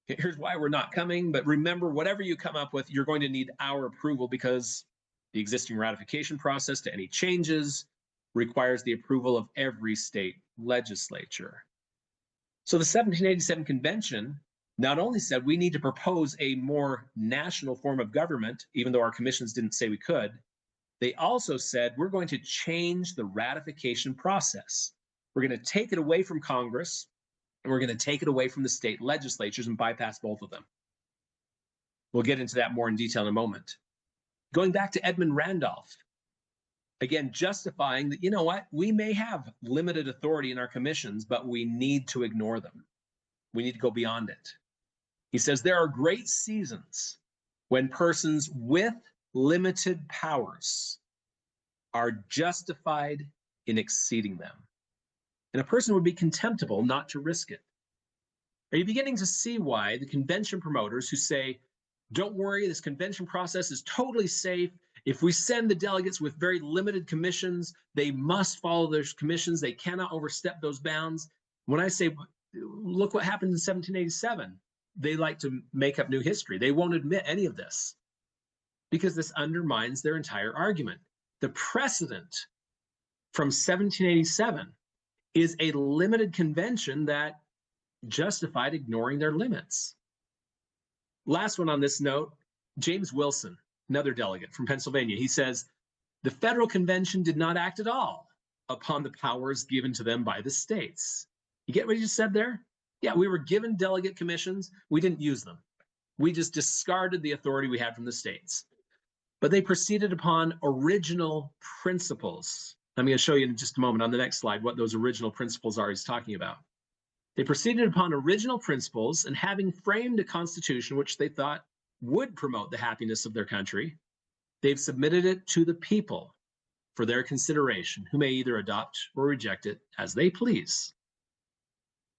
here's why we're not coming, but remember, whatever you come up with, you're going to need our approval because the existing ratification process to any changes requires the approval of every state legislature. So the 1787 convention not only said we need to propose a more national form of government, even though our commissions didn't say we could, they also said we're going to change the ratification process. We're going to take it away from Congress, and we're going to take it away from the state legislatures and bypass both of them. We'll get into that more in detail in a moment. Going back to Edmund Randolph, again, justifying that, you know what, we may have limited authority in our commissions, but we need to ignore them. We need to go beyond it. He says there are great seasons when persons with limited powers are justified in exceeding them. And a person would be contemptible not to risk it. Are you beginning to see why the convention promoters who say, don't worry, this convention process is totally safe. If we send the delegates with very limited commissions, they must follow their commissions. They cannot overstep those bounds. When I say, look what happened in 1787, they like to make up new history. They won't admit any of this because this undermines their entire argument. The precedent from 1787 is a limited convention that justified ignoring their limits. Last one on this note, James Wilson, another delegate from Pennsylvania, he says, the federal convention did not act at all upon the powers given to them by the states. You get what he just said there? Yeah, we were given delegate commissions. We didn't use them. We just discarded the authority we had from the states. But they proceeded upon original principles. I'm going to show you in just a moment on the next slide what those original principles are he's talking about. They proceeded upon original principles, and having framed a constitution which they thought would promote the happiness of their country, they've submitted it to the people for their consideration, who may either adopt or reject it as they please.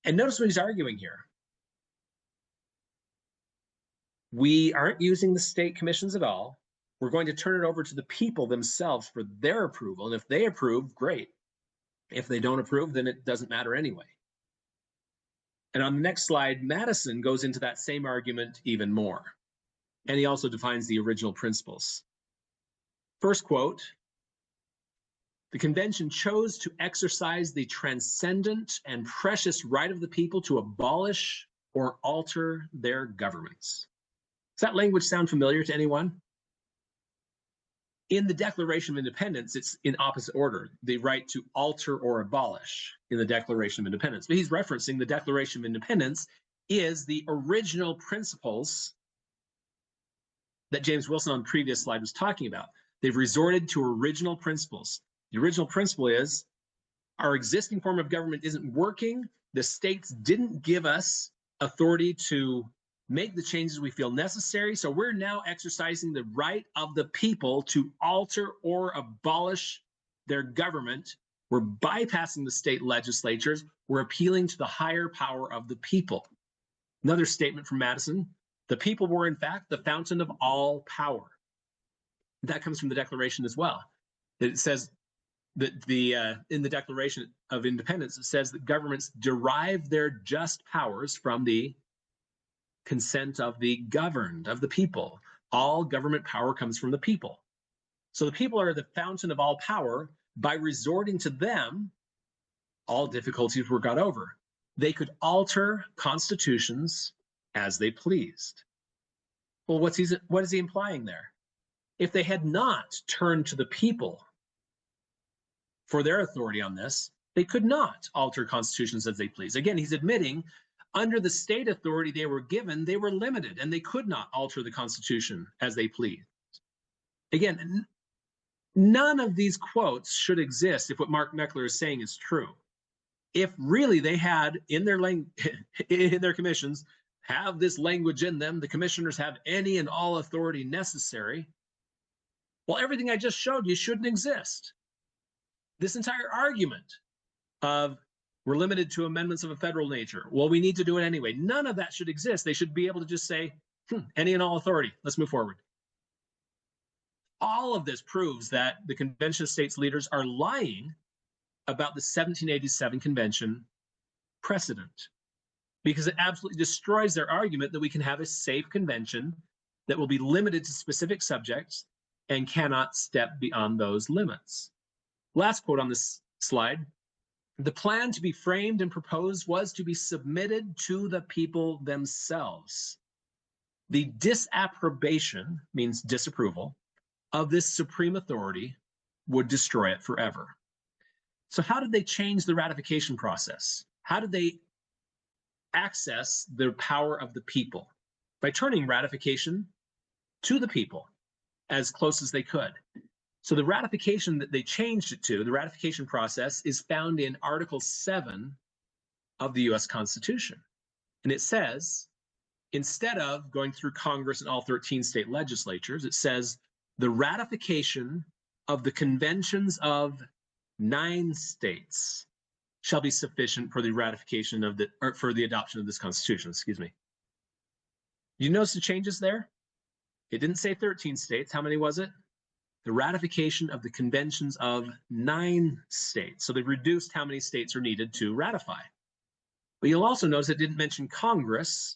And notice what he's arguing here. We aren't using the state commissions at all. We're going to turn it over to the people themselves for their approval. And if they approve, great. If they don't approve, then it doesn't matter anyway. And on the next slide, Madison goes into that same argument even more. And he also defines the original principles. First quote, the convention chose to exercise the transcendent and precious right of the people to abolish or alter their governments. Does that language sound familiar to anyone? In the Declaration of Independence, it's in opposite order. The right to alter or abolish in the Declaration of Independence. But he's referencing the Declaration of Independence is the original principles that James Wilson on the previous slide was talking about. They've resorted to original principles. The original principle is our existing form of government isn't working. The states didn't give us authority to make the changes we feel necessary. So we're now exercising the right of the people to alter or abolish their government. We're bypassing the state legislatures. We're appealing to the higher power of the people. Another statement from Madison, the people were in fact the fountain of all power. That comes from the Declaration as well. It says that in the Declaration of Independence, it says that governments derive their just powers from the consent of the governed, of the people. All government power comes from the people. So the people are the fountain of all power. By resorting to them, all difficulties were got over. They could alter constitutions as they pleased. Well, what is he implying there? If they had not turned to the people for their authority on this, they could not alter constitutions as they please. Again, he's admitting under the state authority they were given, they were limited and they could not alter the Constitution as they pleased. Again, none of these quotes should exist if what Mark Meckler is saying is true. If really they had in their commissions, have this language in them, the commissioners have any and all authority necessary, well, everything I just showed you shouldn't exist. This entire argument of we're limited to amendments of a federal nature. Well, we need to do it anyway. None of that should exist. They should be able to just say, any and all authority, let's move forward. All of this proves that the Convention of States leaders are lying about the 1787 Convention precedent, because it absolutely destroys their argument that we can have a safe convention that will be limited to specific subjects and cannot step beyond those limits. Last quote on this slide. The plan to be framed and proposed was to be submitted to the people themselves. The disapprobation, means disapproval, of this supreme authority would destroy it forever. So how did they change the ratification process? How did they access the power of the people? By turning ratification to the people as close as they could. So the ratification that they changed it to, the ratification process, is found in Article 7 of the U.S. Constitution. And it says, instead of going through Congress and all 13 state legislatures, it says the ratification of the conventions of 9 states shall be sufficient for the ratification of for the adoption of this Constitution, excuse me. You notice the changes there? It didn't say 13 states. How many was it? The ratification of the conventions of 9 states. So they reduced how many states are needed to ratify. But you'll also notice it didn't mention Congress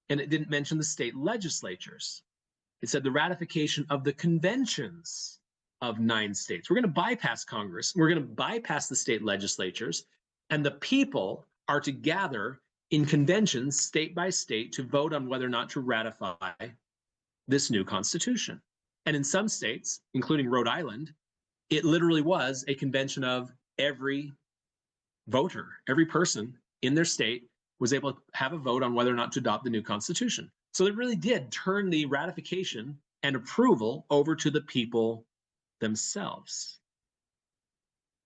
and it didn't mention the state legislatures. It said the ratification of the conventions of 9 states. We're going to bypass Congress. We're going to bypass the state legislatures, and the people are to gather in conventions state by state to vote on whether or not to ratify this new Constitution. And in some states, including Rhode Island, it literally was a convention of every voter, every person in their state was able to have a vote on whether or not to adopt the new Constitution. So it really did turn the ratification and approval over to the people themselves.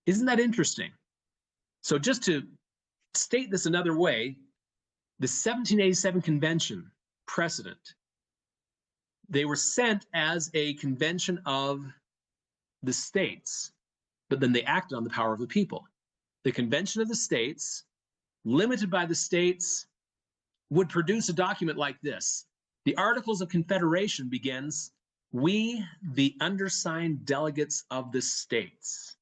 Isn't that interesting? So just to state this another way, the 1787 Convention precedent, they were sent as a convention of the states, but then they acted on the power of the people. The Convention of the States, limited by the states, would produce a document like this. The Articles of Confederation begins, "We, the undersigned delegates of the states."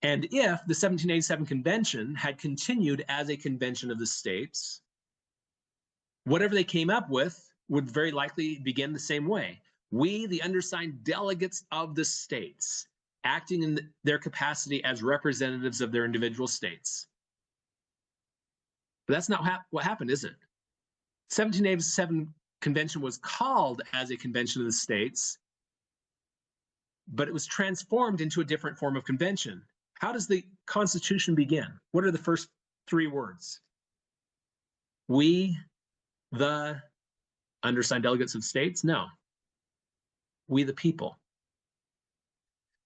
And if the 1787 Convention had continued as a convention of the states, whatever they came up with would very likely begin the same way. We, the undersigned delegates of the states, acting in their capacity as representatives of their individual states. But that's not what happened, is it? 1787 Convention was called as a convention of the states, but it was transformed into a different form of convention. How does the Constitution begin? What are the first three words? We, the undersigned delegates of states? No. We, the people.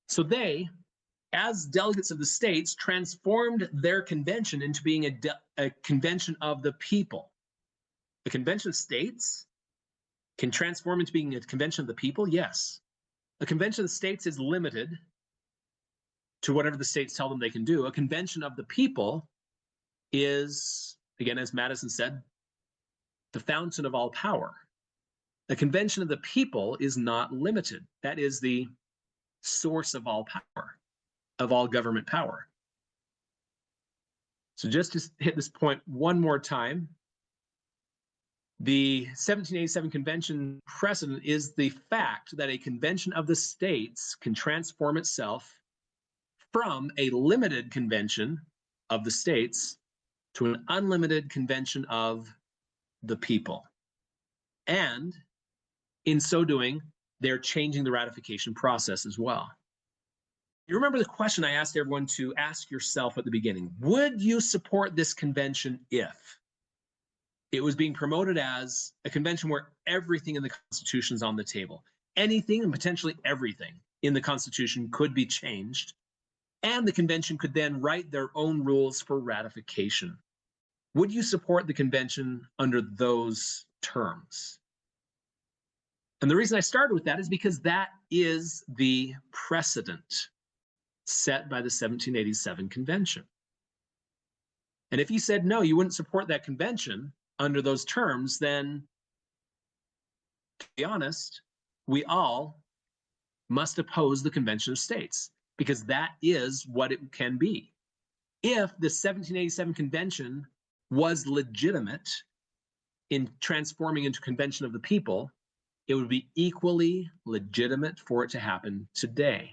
So they, as delegates of the states, transformed their convention into being a convention of the people. The convention of states can transform into being a convention of the people? Yes. A convention of the states is limited to whatever the states tell them they can do. A convention of the people is, again, as Madison said, the fountain of all power. A convention of the people is not limited. That is the source of all power, of all government power. So just to hit this point one more time, the 1787 convention precedent is the fact that a convention of the states can transform itself from a limited convention of the states to an unlimited convention of the people. And in so doing, they're changing the ratification process as well. You remember the question I asked everyone to ask yourself at the beginning: would you support this convention if it was being promoted as a convention where everything in the Constitution is on the table? Anything and potentially everything in the Constitution could be changed, and the convention could then write their own rules for ratification. Would you support the convention under those terms? And the reason I started with that is because that is the precedent set by the 1787 convention. And if you said no, you wouldn't support that convention under those terms, then, to be honest, we all must oppose the Convention of States, because that is what it can be. If the 1787 convention was legitimate in transforming into Convention of the People, it would be equally legitimate for it to happen today.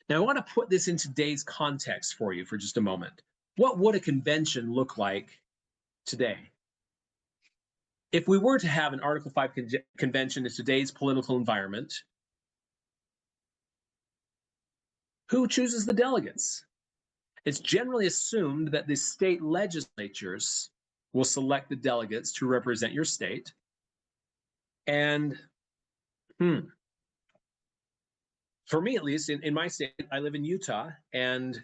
Now, I want to put this in today's context for you for just a moment. What would a convention look like today? If we were to have an Article 5 convention in today's political environment, who chooses the delegates? It's generally assumed that the state legislatures will select the delegates to represent your state. And for me, at least, in my state, I live in Utah, and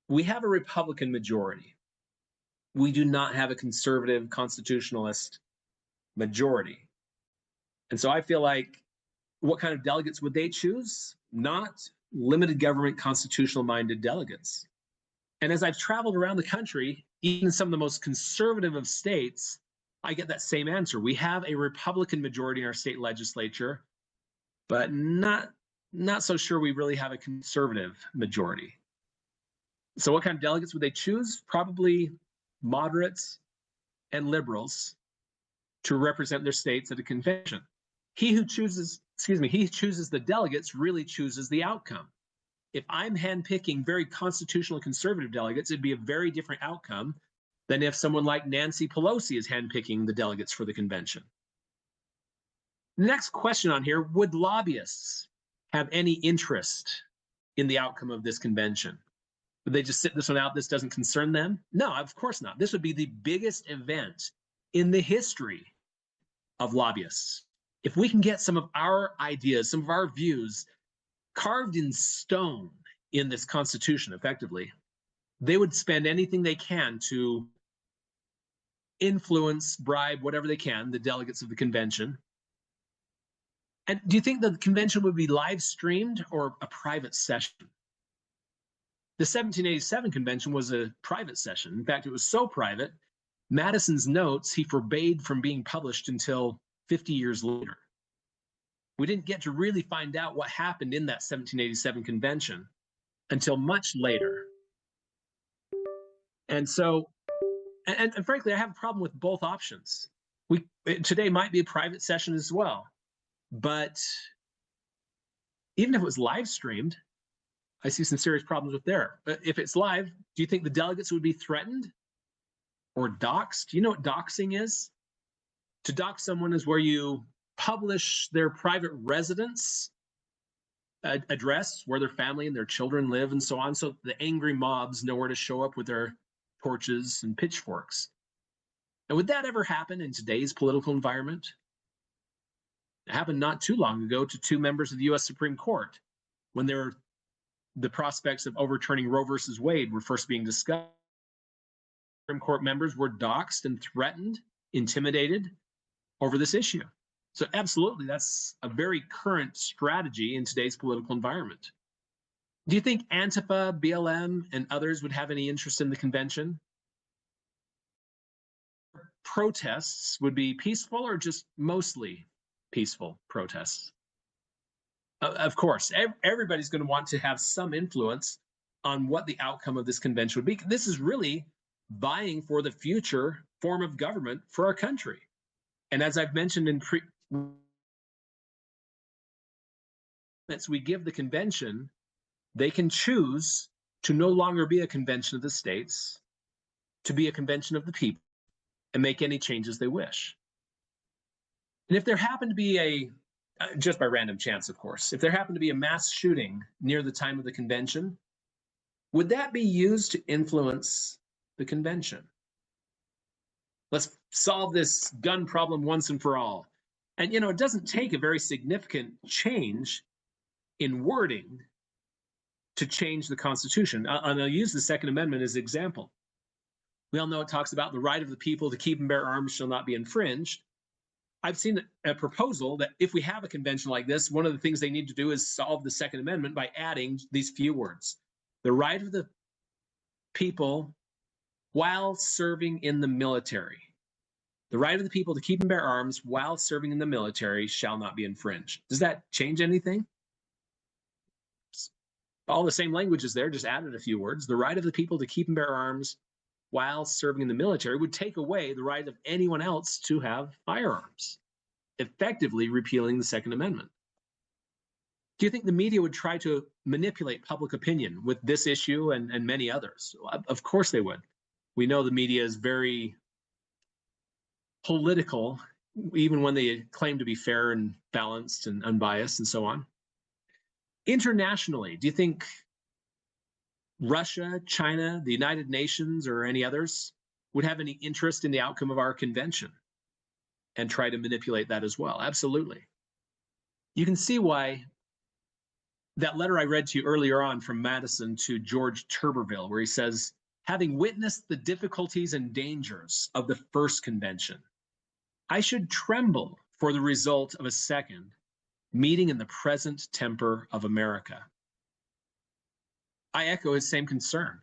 we have a Republican majority. We do not have a conservative constitutionalist majority. And so I feel like, what kind of delegates would they choose? Not limited government constitutional-minded delegates. And as I've traveled around the country, even in some of the most conservative of states, I get that same answer. We have a Republican majority in our state legislature, but not so sure we really have a conservative majority. So what kind of delegates would they choose? Probably moderates and liberals to represent their states at a convention. He who chooses the delegates really chooses the outcome. If I'm handpicking very constitutional conservative delegates, it'd be a very different outcome than if someone like Nancy Pelosi is handpicking the delegates for the convention. Next question on here: would lobbyists have any interest in the outcome of this convention? Would they just sit this one out? This doesn't concern them? No, of course not. This would be the biggest event in the history of lobbyists. If we can get some of our ideas, some of our views carved in stone in this Constitution effectively, they would spend anything they can to influence, bribe, whatever they can, the delegates of the convention. And do you think the convention would be live streamed or a private session? The 1787 convention was a private session. In fact, it was so private, Madison's notes he forbade from being published until 50 years later. We didn't get to really find out what happened in that 1787 convention until much later. And so, and frankly, I have a problem with both options. Today might be a private session as well, but even if it was live streamed, I see some serious problems with there. But if it's live, do you think the delegates would be threatened or doxxed? Do you know what doxing is? To dox someone is where you publish their private residence address where their family and their children live and so on, so the angry mobs know where to show up with their torches and pitchforks. And would that ever happen in today's political environment? It happened not too long ago to two members of the U.S. Supreme Court when the prospects of overturning Roe versus Wade were first being discussed. Supreme Court members were doxxed and threatened, intimidated over this issue. So absolutely, that's a very current strategy in today's political environment. Do you think Antifa, BLM, and others would have any interest in the convention? Protests would be peaceful or just mostly peaceful protests? Of course, everybody's going to want to have some influence on what the outcome of this convention would be. This is really vying for the future form of government for our country. And as I've mentioned in we give the convention, they can choose to no longer be a convention of the states, to be a convention of the people, and make any changes they wish. And if there happened to be just by random chance, of course, if there happened to be a mass shooting near the time of the convention, would that be used to influence the convention? Let's solve this gun problem once and for all. And, you know, it doesn't take a very significant change in wording to change the Constitution. And I'll use the Second Amendment as an example. We all know it talks about the right of the people to keep and bear arms shall not be infringed. I've seen a proposal that if we have a convention like this, one of the things they need to do is solve the Second Amendment by adding these few words. The right of the people while serving in the military. The right of the people to keep and bear arms while serving in the military shall not be infringed. Does that change anything? All the same language is there, just added a few words. The right of the people to keep and bear arms while serving in the military would take away the right of anyone else to have firearms, effectively repealing the Second Amendment. Do you think the media would try to manipulate public opinion with this issue and many others? Of course they would. We know the media is very political, even when they claim to be fair and balanced and unbiased and so on. Internationally, do you think Russia, China, the United Nations, or any others would have any interest in the outcome of our convention and try to manipulate that as well? Absolutely. You can see why that letter I read to you earlier on from Madison to George Tuberville, where he says, having witnessed the difficulties and dangers of the first convention, I should tremble for the result of a second, meeting in the present temper of America. I echo his same concern.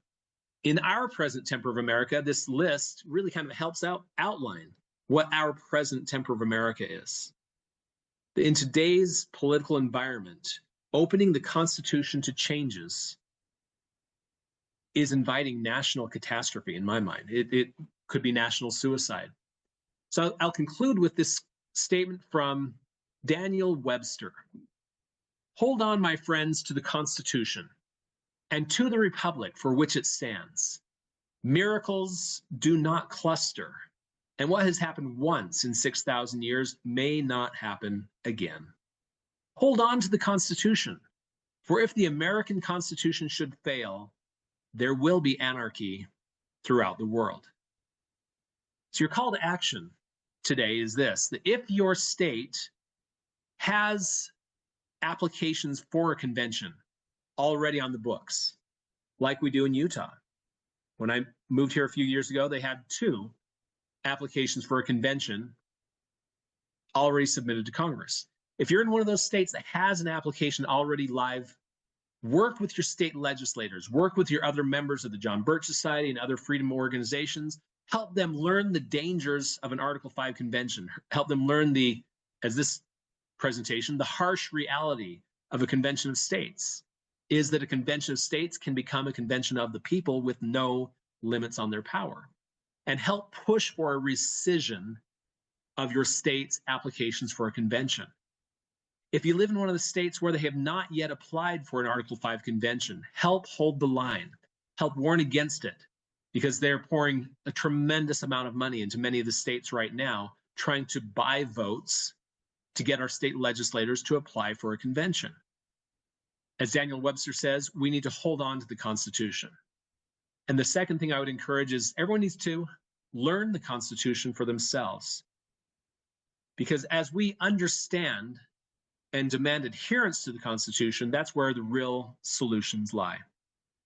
In our present temper of America, this list really kind of helps outline what our present temper of America is. In today's political environment, opening the Constitution to changes is inviting national catastrophe in my mind. It could be national suicide. So I'll conclude with this statement from Daniel Webster. Hold on, my friends, to the Constitution and to the republic for which it stands. Miracles do not cluster, and what has happened once in 6,000 years may not happen again. Hold on to the Constitution, for if the American Constitution should fail, there will be anarchy throughout the world. So your call to action today is this, that if your state has applications for a convention already on the books, like we do in Utah. When I moved here a few years ago, they had 2 applications for a convention already submitted to Congress. If you're in one of those states that has an application already live, work with your state legislators, work with your other members of the John Birch Society and other freedom organizations, help them learn the dangers of an Article 5 convention, help them learn as this presentation, the harsh reality of a convention of states is that a convention of states can become a convention of the people with no limits on their power, and help push for a rescission of your state's applications for a convention. If you live in one of the states where they have not yet applied for an Article 5 convention, help hold the line, help warn against it, because they're pouring a tremendous amount of money into many of the states right now, trying to buy votes to get our state legislators to apply for a convention. As Daniel Webster says, we need to hold on to the Constitution. And the second thing I would encourage is everyone needs to learn the Constitution for themselves. Because as we understand and demand adherence to the Constitution, that's where the real solutions lie.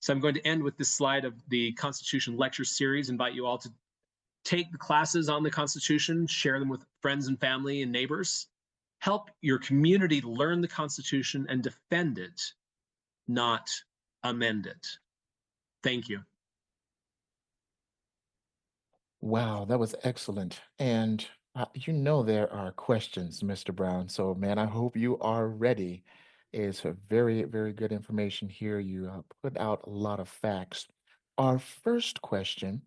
So I'm going to end with this slide of the Constitution lecture series. Invite you all to take the classes on the Constitution, share them with friends and family and neighbors. Help your community learn the Constitution and defend it, not amend it. Thank you. Wow, that was excellent. And you know there are questions, Mr. Brown. So, man, I hope you are ready. It's a very, very good information here. You put out a lot of facts. Our first question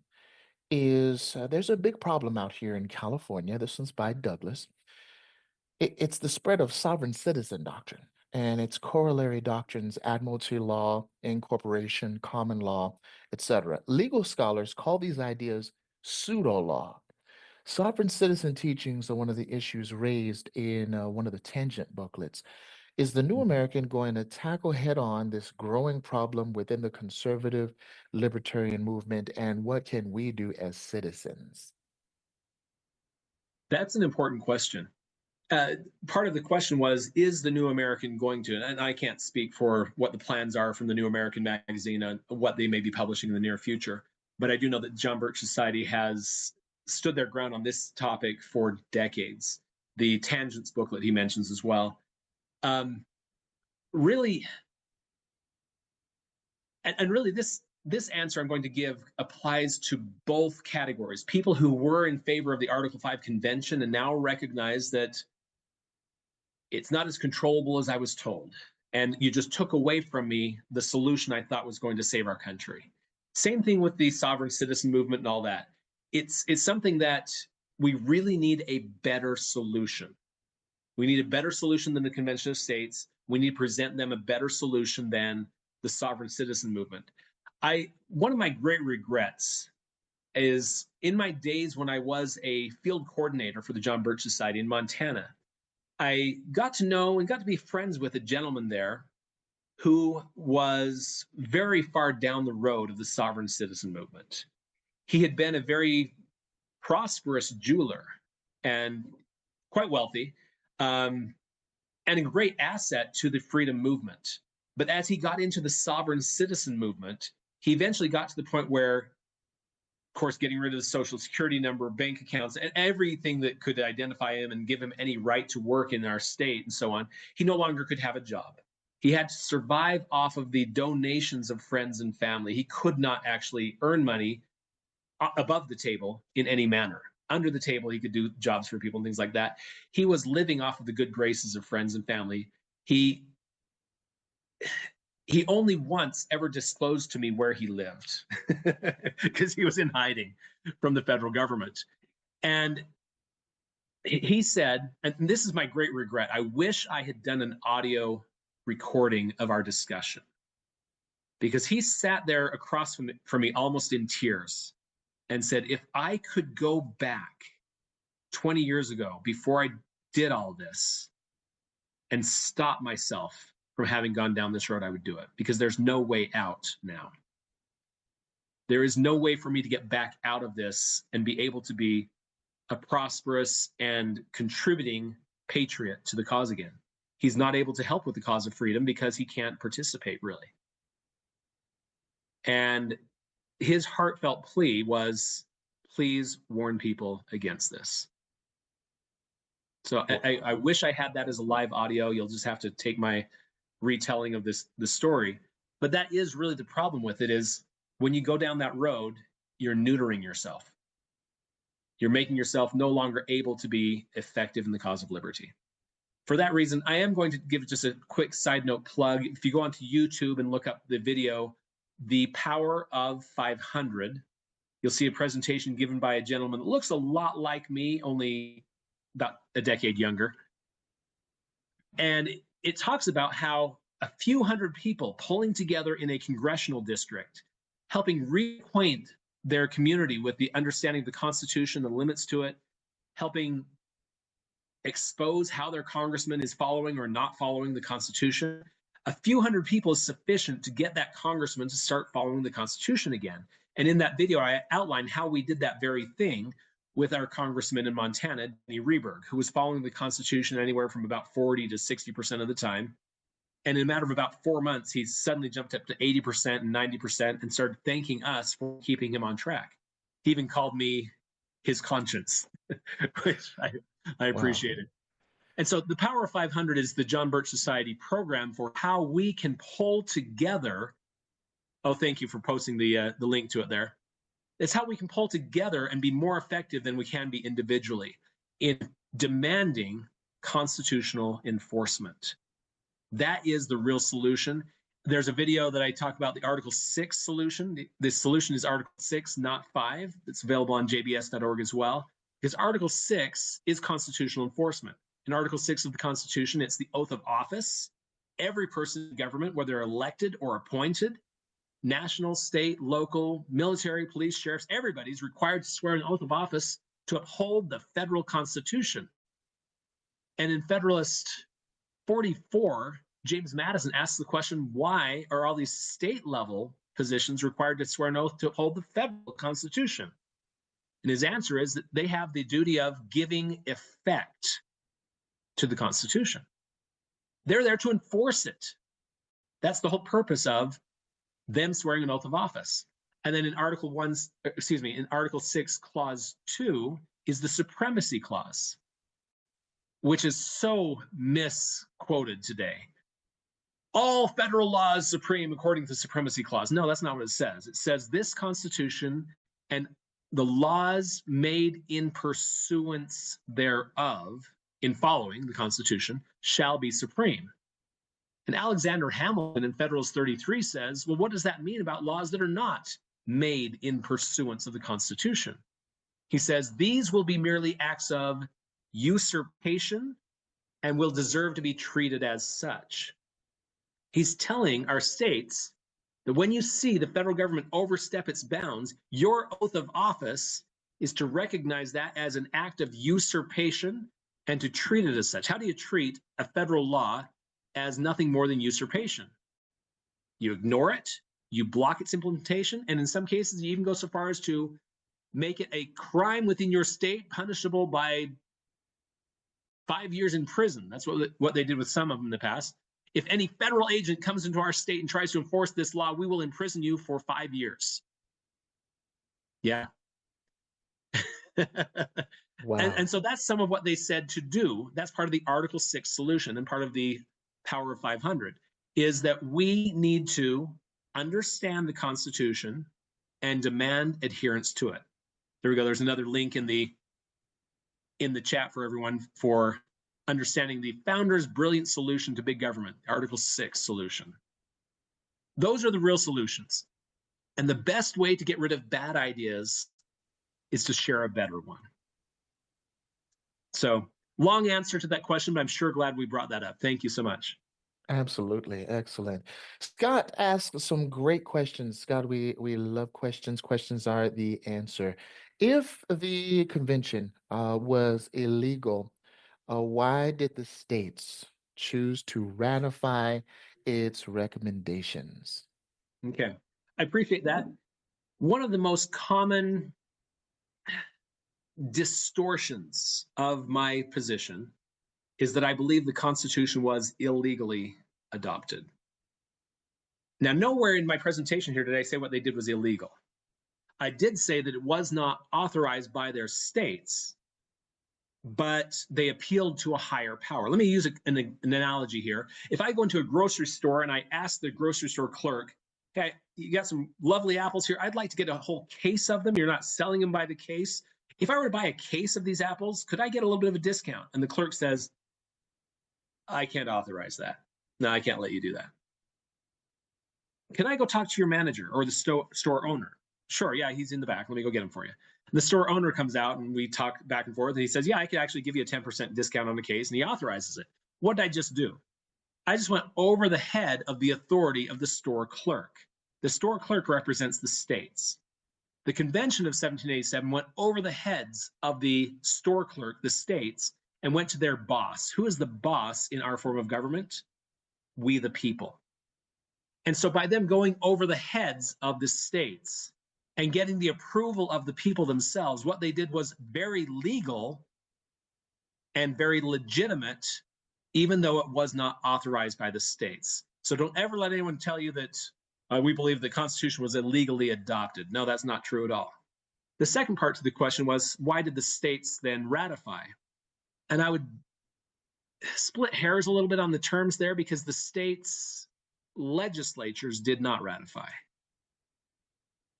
is there's a big problem out here in California. This one's by Douglas. It's the spread of sovereign citizen doctrine and its corollary doctrines, admiralty law, incorporation, common law, etc. Legal scholars call these ideas pseudo law. Sovereign citizen teachings are one of the issues raised in one of the tangent booklets. Is the New American going to tackle head on this growing problem within the conservative libertarian movement, and what can we do as citizens? That's an important question. Part of the question was, is the New American going to, and I can't speak for what the plans are from the New American magazine on what they may be publishing in the near future, but I do know that John Birch Society has stood their ground on this topic for decades. The Tangents booklet he mentions as well. Really, and really this answer I'm going to give applies to both categories. People who were in favor of the Article 5 convention and now recognize that it's not as controllable as I was told. And you just took away from me the solution I thought was going to save our country. Same thing with the sovereign citizen movement and all that. It's something that we really need a better solution. We need a better solution than the Convention of States. We need to present them a better solution than the sovereign citizen movement. One of my great regrets is in my days when I was a field coordinator for the John Birch Society in Montana, I got to know and got to be friends with a gentleman there who was very far down the road of the sovereign citizen movement. He had been a very prosperous jeweler and quite wealthy, and a great asset to the freedom movement. But as he got into the sovereign citizen movement, he eventually got to the point where, of course, getting rid of the social security number, bank accounts, and everything that could identify him and give him any right to work in our state and so on, he no longer could have a job. He had to survive off of the donations of friends and family. He could not actually earn money above the table in any manner. Under the table, he could do jobs for people and things like that. He was living off of the good graces of friends and family. He only once ever disclosed to me where he lived because he was in hiding from the federal government. And he said, and this is my great regret, I wish I had done an audio recording of our discussion, because he sat there across from me almost in tears and said, if I could go back 20 years ago before I did all this and stop myself from having gone down this road, I would do it, because there's no way out now. There is no way for me to get back out of this and be able to be a prosperous and contributing patriot to the cause again. He's not able to help with the cause of freedom because he can't participate really. And his heartfelt plea was, please warn people against this. So I wish I had that as a live audio. You'll just have to take my retelling of the story. But that is really the problem with it, is when you go down that road, you're neutering yourself. You're making yourself no longer able to be effective in the cause of liberty. For that reason, I am going to give just a quick side note plug. If you go onto YouTube and look up the video, The Power of 500, you'll see a presentation given by a gentleman that looks a lot like me, only about a decade younger. And it talks about how a few hundred people pulling together in a congressional district, helping reacquaint their community with the understanding of the Constitution, the limits to it, helping expose how their congressman is following or not following the Constitution. A few hundred people is sufficient to get that congressman to start following the Constitution again. And in that video, I outlined how we did that very thing with our congressman in Montana, Denny Rehberg, who was following the Constitution anywhere from about 40 to 60% of the time. And in a matter of about 4 months, he suddenly jumped up to 80% and 90% and started thanking us for keeping him on track. He even called me his conscience, which I appreciate it. And so the Power of 500 is the John Birch Society program for how we can pull together. Oh, thank you for posting the link to it there. It's how we can pull together and be more effective than we can be individually in demanding constitutional enforcement. That is the real solution. There's a video that I talk about the Article 6 solution. The solution is Article 6, not 5. It's available on jbs.org as well, because Article 6 is constitutional enforcement. In Article 6 of the Constitution, it's the oath of office. Every person in government, whether elected or appointed, national, state, local, military, police, sheriffs, everybody's required to swear an oath of office to uphold the federal Constitution. And in Federalist 44, James Madison asks the question, why are all these state level positions required to swear an oath to uphold the federal Constitution? And his answer is that they have the duty of giving effect to the Constitution. They're there to enforce it. That's the whole purpose of them swearing an oath of office. And then in Article 6, Clause 2 is the Supremacy Clause, which is so misquoted today. All federal law is supreme according to the Supremacy Clause. No, that's not what it says. It says this Constitution and the laws made in pursuance thereof, in following the Constitution, shall be supreme. And Alexander Hamilton in Federalist 33 says, well, what does that mean about laws that are not made in pursuance of the Constitution? He says, these will be merely acts of usurpation and will deserve to be treated as such. He's telling our states that when you see the federal government overstep its bounds, your oath of office is to recognize that as an act of usurpation and to treat it as such. How do you treat a federal law as nothing more than usurpation? You ignore it, you block its implementation, and in some cases, you even go so far as to make it a crime within your state, punishable by 5 years in prison. That's what they did with some of them in the past. If any federal agent comes into our state and tries to enforce this law, we will imprison you for 5 years. Yeah. Wow. And so that's some of what they said to do. That's part of the Article 6 solution and part of the Power of 500, is that we need to understand the Constitution and demand adherence to it. There we go. There's another link in the chat for everyone for understanding the founder's brilliant solution to big government, Article 6 solution. Those are the real solutions. And the best way to get rid of bad ideas is to share a better one. So, long answer to that question, but I'm sure glad we brought that up. Thank you so much. Absolutely. Excellent. Scott asked some great questions. Scott, we love questions. Questions are the answer. If the convention was illegal, why did the states choose to ratify its recommendations? Okay, I appreciate that. One of the most common distortions of my position is that I believe the Constitution was illegally adopted. Now, nowhere in my presentation here did I say what they did was illegal. I did say that it was not authorized by their states, but they appealed to a higher power. Let me use an analogy here. If I go into a grocery store and I ask the grocery store clerk, okay, you got some lovely apples here. I'd like to get a whole case of them. You're not selling them by the case. If I were to buy a case of these apples, could I get a little bit of a discount? And the clerk says, I can't authorize that. No, I can't let you do that. Can I go talk to your manager or the store owner? Sure, yeah, he's in the back. Let me go get him for you. And the store owner comes out and we talk back and forth. And he says, yeah, I could actually give you a 10% discount on the case. And he authorizes it. What did I just do? I just went over the head of the authority of the store clerk. The store clerk represents the states. The convention of 1787 went over the heads of the store clerk, the states, and went to their boss. Who is the boss in our form of government? we the people. And so by them going over the heads of the states and getting the approval of the people themselves, what they did was very legal and very legitimate, even though it was not authorized by the states. So don't ever let anyone tell you that we believe the Constitution was illegally adopted. No, that's not true at all. The second part to the question was, why did the states then ratify? And I would split hairs a little bit on the terms there, because the states' legislatures did not ratify.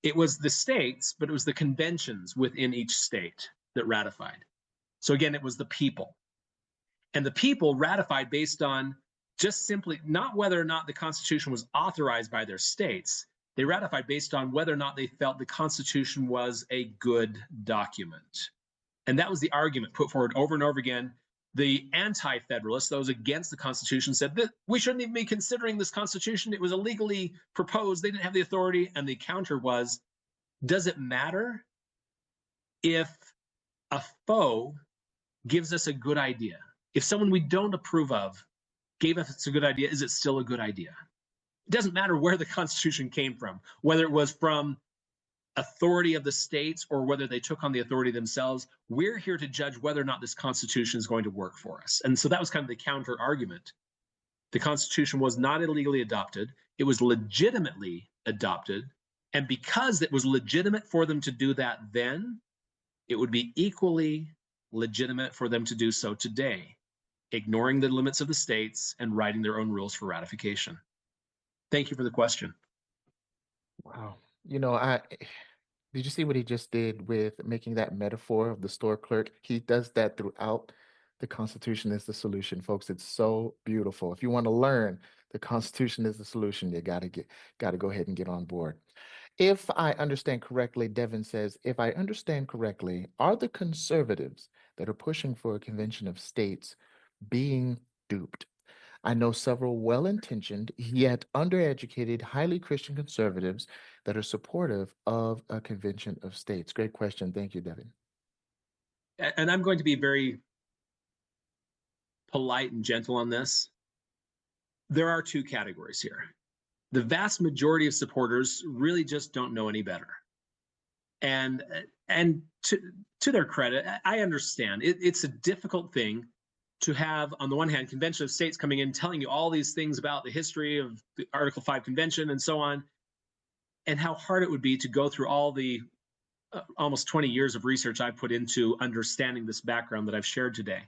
It was the states, but it was the conventions within each state that ratified. So again, it was the people. And the people ratified based on just simply not whether or not the Constitution was authorized by their states. They ratified based on whether or not they felt the Constitution was a good document. And that was the argument put forward over and over again. The anti-federalists, those against the Constitution, said that we shouldn't even be considering this Constitution. It was illegally proposed. They didn't have the authority. And the counter was, does it matter if a foe gives us a good idea? If someone we don't approve of gave us a good idea, is it still a good idea? It doesn't matter where the Constitution came from, whether it was from authority of the states or whether they took on the authority themselves. We're here to judge whether or not this Constitution is going to work for us. And so that was kind of the counter argument. The Constitution was not illegally adopted. It was legitimately adopted. And because it was legitimate for them to do that then, it would be equally legitimate for them to do so today, ignoring the limits of the states and writing their own rules for ratification. Thank you for the question. Wow. You know, did you see what he just did with making that metaphor of the store clerk? He does that throughout. The Constitution is the solution, folks. It's so beautiful. If you want to learn the Constitution is the solution, you got to go ahead and get on board. If I understand correctly, Devin says, if I understand correctly, are the conservatives that are pushing for a convention of states being duped? I know several well-intentioned, yet undereducated, highly Christian conservatives that are supportive of a convention of states. Great question. Thank you, Devin. And I'm going to be very polite and gentle on this. There are two categories here. The vast majority of supporters really just don't know any better. And to their credit, I understand. It's a difficult thing to have, on the one hand, convention of states coming in telling you all these things about the history of the Article 5 convention and so on, and how hard it would be to go through all the almost 20 years of research I've put into understanding this background that I've shared today.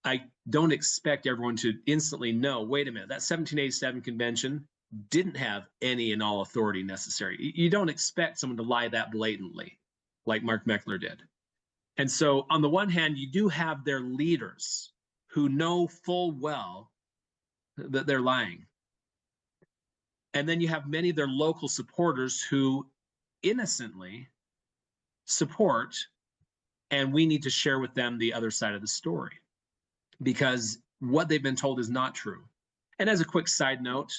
I don't expect everyone to instantly know, wait a minute, that 1787 convention didn't have any and all authority necessary. You don't expect someone to lie that blatantly, like Mark Meckler did. And so on the one hand, you do have their leaders who know full well that they're lying. And then you have many of their local supporters who innocently support, and we need to share with them the other side of the story, because what they've been told is not true. And as a quick side note,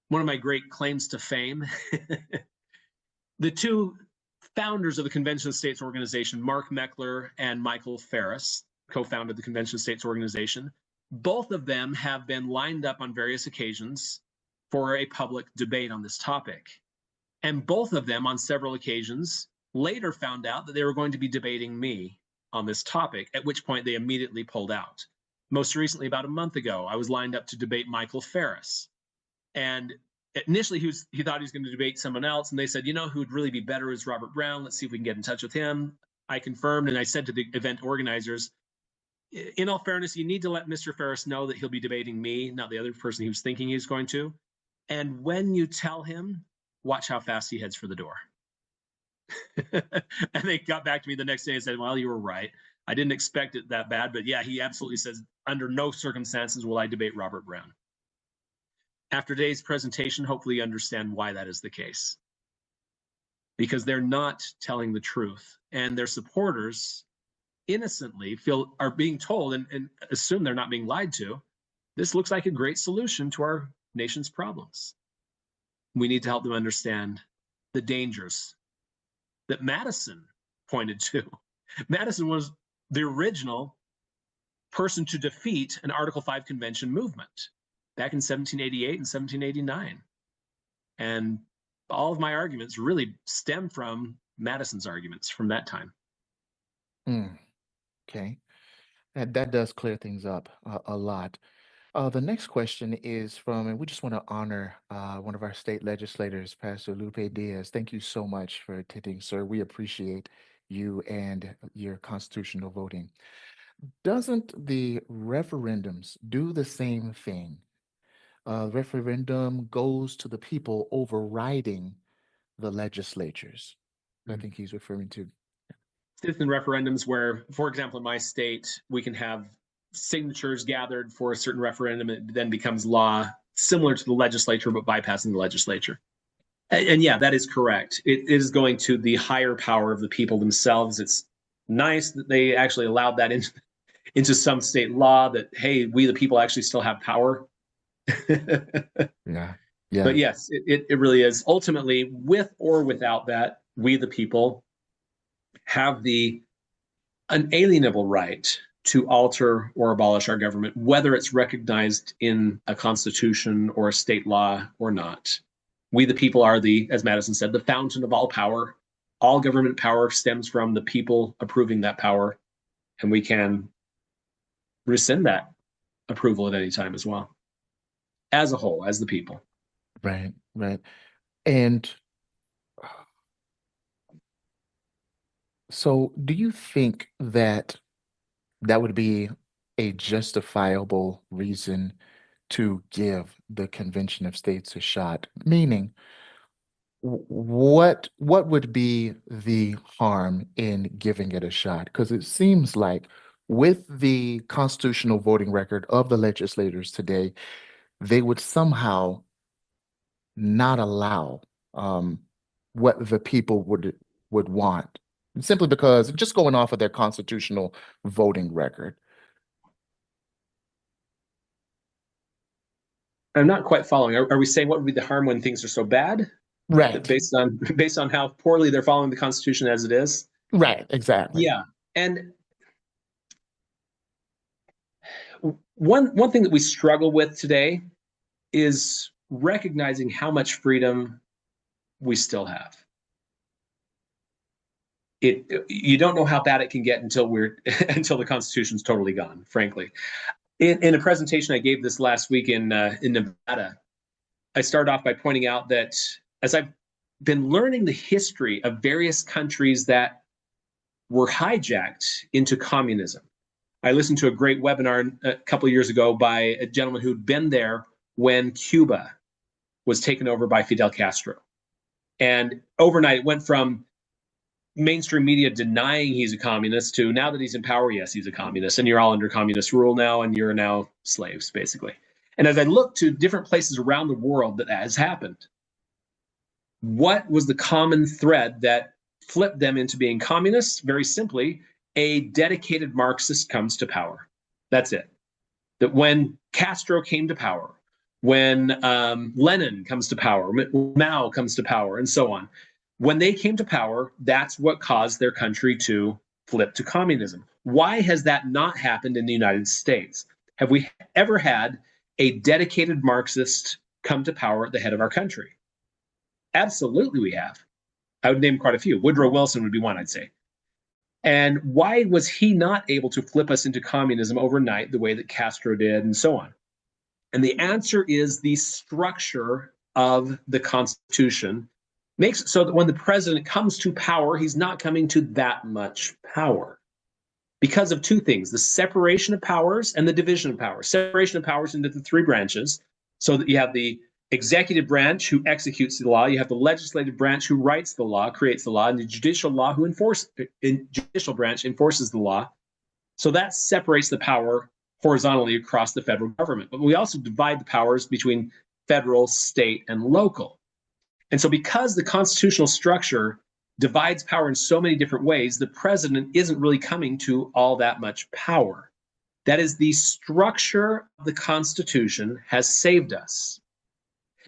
one of my great claims to fame, the two founders of the Convention of States organization, Mark Meckler and Michael Ferris, co-founded the Convention of States organization, both of them have been lined up on various occasions for a public debate on this topic. And both of them, on several occasions, later found out that they were going to be debating me on this topic, at which point they immediately pulled out. Most recently, about a month ago, I was lined up to debate Michael Ferris. And initially, he thought he was going to debate someone else, and they said, you know, who would really be better is Robert Brown. Let's see if we can get in touch with him. I confirmed, and I said to the event organizers, in all fairness, you need to let Mr. Ferris know that he'll be debating me, not the other person he was thinking he was going to. And when you tell him, watch how fast he heads for the door. And they got back to me the next day and said, well, you were right. I didn't expect it that bad, but yeah, he absolutely says, under no circumstances will I debate Robert Brown. After today's presentation, hopefully you understand why that is the case. Because they're not telling the truth, and their supporters innocently are being told and assume they're not being lied to. This looks like a great solution to our nation's problems. We need to help them understand the dangers that Madison pointed to. Madison was the original person to defeat an Article 5 convention movement back in 1788 and 1789. And all of my arguments really stem from Madison's arguments from that time. Okay. That does clear things up a lot. The next question is from, and we just want to honor one of our state legislators, Pastor Lupe Diaz. Thank you so much for attending, sir. We appreciate you and your constitutional voting. Doesn't the referendums do the same thing? Referendum goes to the people overriding the legislatures. I think he's referring to. Citizen referendums where, for example, in my state, we can have signatures gathered for a certain referendum, it then becomes law, similar to the legislature, but bypassing the legislature. And yeah, that is correct. It is going to the higher power of the people themselves. It's nice that they actually allowed that into some state law, that, hey, we the people actually still have power. Yeah. But yes, it really is. Ultimately, with or without that, we the people have the unalienable right to alter or abolish our government, whether it's recognized in a constitution or a state law or not. We the people are as Madison said, the fountain of all power. All government power stems from the people approving that power, and we can rescind that approval at any time as well, as a whole, as the people. Right. And so do you think that would be a justifiable reason to give the Convention of States a shot? Meaning, what would be the harm in giving it a shot? Because it seems like with the constitutional voting record of the legislators today, they would somehow not allow what the people would want, simply because just going off of their constitutional voting record. I'm not quite following. Are we saying what would be the harm when things are so bad? Right. Based on how poorly they're following the Constitution as it is? Right, exactly. Yeah. And one thing that we struggle with today is recognizing how much freedom we still have. You don't know how bad it can get until the Constitution's totally gone, frankly. In a presentation I gave this last week in Nevada, I started off by pointing out that as I've been learning the history of various countries that were hijacked into communism, I listened to a great webinar a couple of years ago by a gentleman who'd been there when Cuba was taken over by Fidel Castro. And overnight, it went from mainstream media denying he's a communist to, now that he's in power, yes, he's a communist, and you're all under communist rule now, and you're now slaves, basically. And as I look to different places around the world that has happened, what was the common thread that flipped them into being communists? Very simply, a dedicated Marxist comes to power. That's it. That when Castro came to power, when Lenin comes to power, Mao comes to power, and so on, when they came to power, that's what caused their country to flip to communism. Why has that not happened in the United States? Have we ever had a dedicated Marxist come to power at the head of our country? Absolutely we have. I would name quite a few. Woodrow Wilson would be one, I'd say. And why was he not able to flip us into communism overnight the way that Castro did, and so on? And the answer is the structure of the Constitution makes it so that when the president comes to power, he's not coming to that much power because of two things: the separation of powers and the division of powers. Separation of powers into the three branches, so that you have the executive branch who executes the law, you have the legislative branch who writes the law, creates the law, and the judicial branch enforces the law. So that separates the power horizontally across the federal government. But we also divide the powers between federal, state, and local. And so because the constitutional structure divides power in so many different ways, the president isn't really coming to all that much power. That is, the structure of the Constitution has saved us.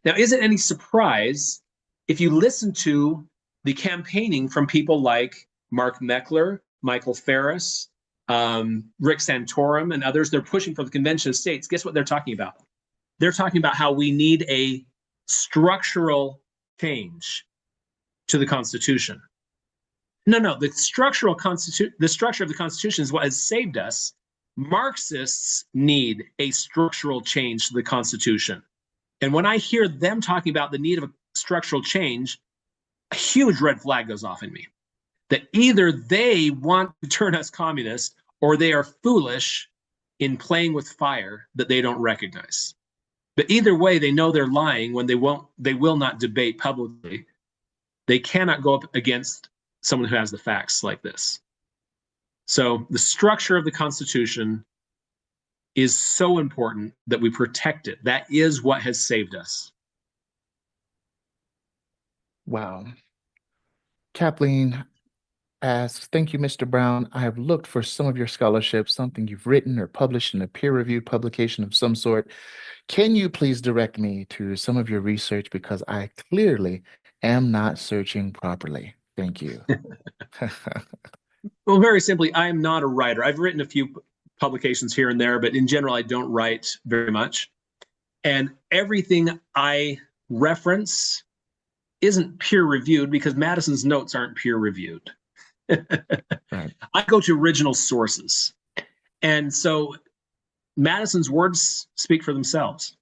Now, is it any surprise if you listen to the campaigning from people like Mark Meckler, Michael Farris, Rick Santorum and others, they're pushing for the Convention of States. Guess what they're talking about? They're talking about how we need a structural change to the Constitution. No, the structure of the Constitution is what has saved us. Marxists need a structural change to the Constitution. And when I hear them talking about the need of a structural change, a huge red flag goes off in me. That either they want to turn us communist or they are foolish in playing with fire that they don't recognize. But either way, they know they're lying when they will not debate publicly. They cannot go up against someone who has the facts like this. So the structure of the Constitution is so important that we protect it. That is what has saved us. Wow. Kathleen asks, thank you, Mr. Brown. I have looked for some of your scholarship, something you've written or published in a peer-reviewed publication of some sort. Can you please direct me to some of your research because I clearly am not searching properly? Thank you. Well, very simply, I am not a writer. I've written a few publications here and there, but in general, I don't write very much. And everything I reference isn't peer-reviewed because Madison's notes aren't peer-reviewed. Right. I go to original sources. And so Madison's words speak for themselves.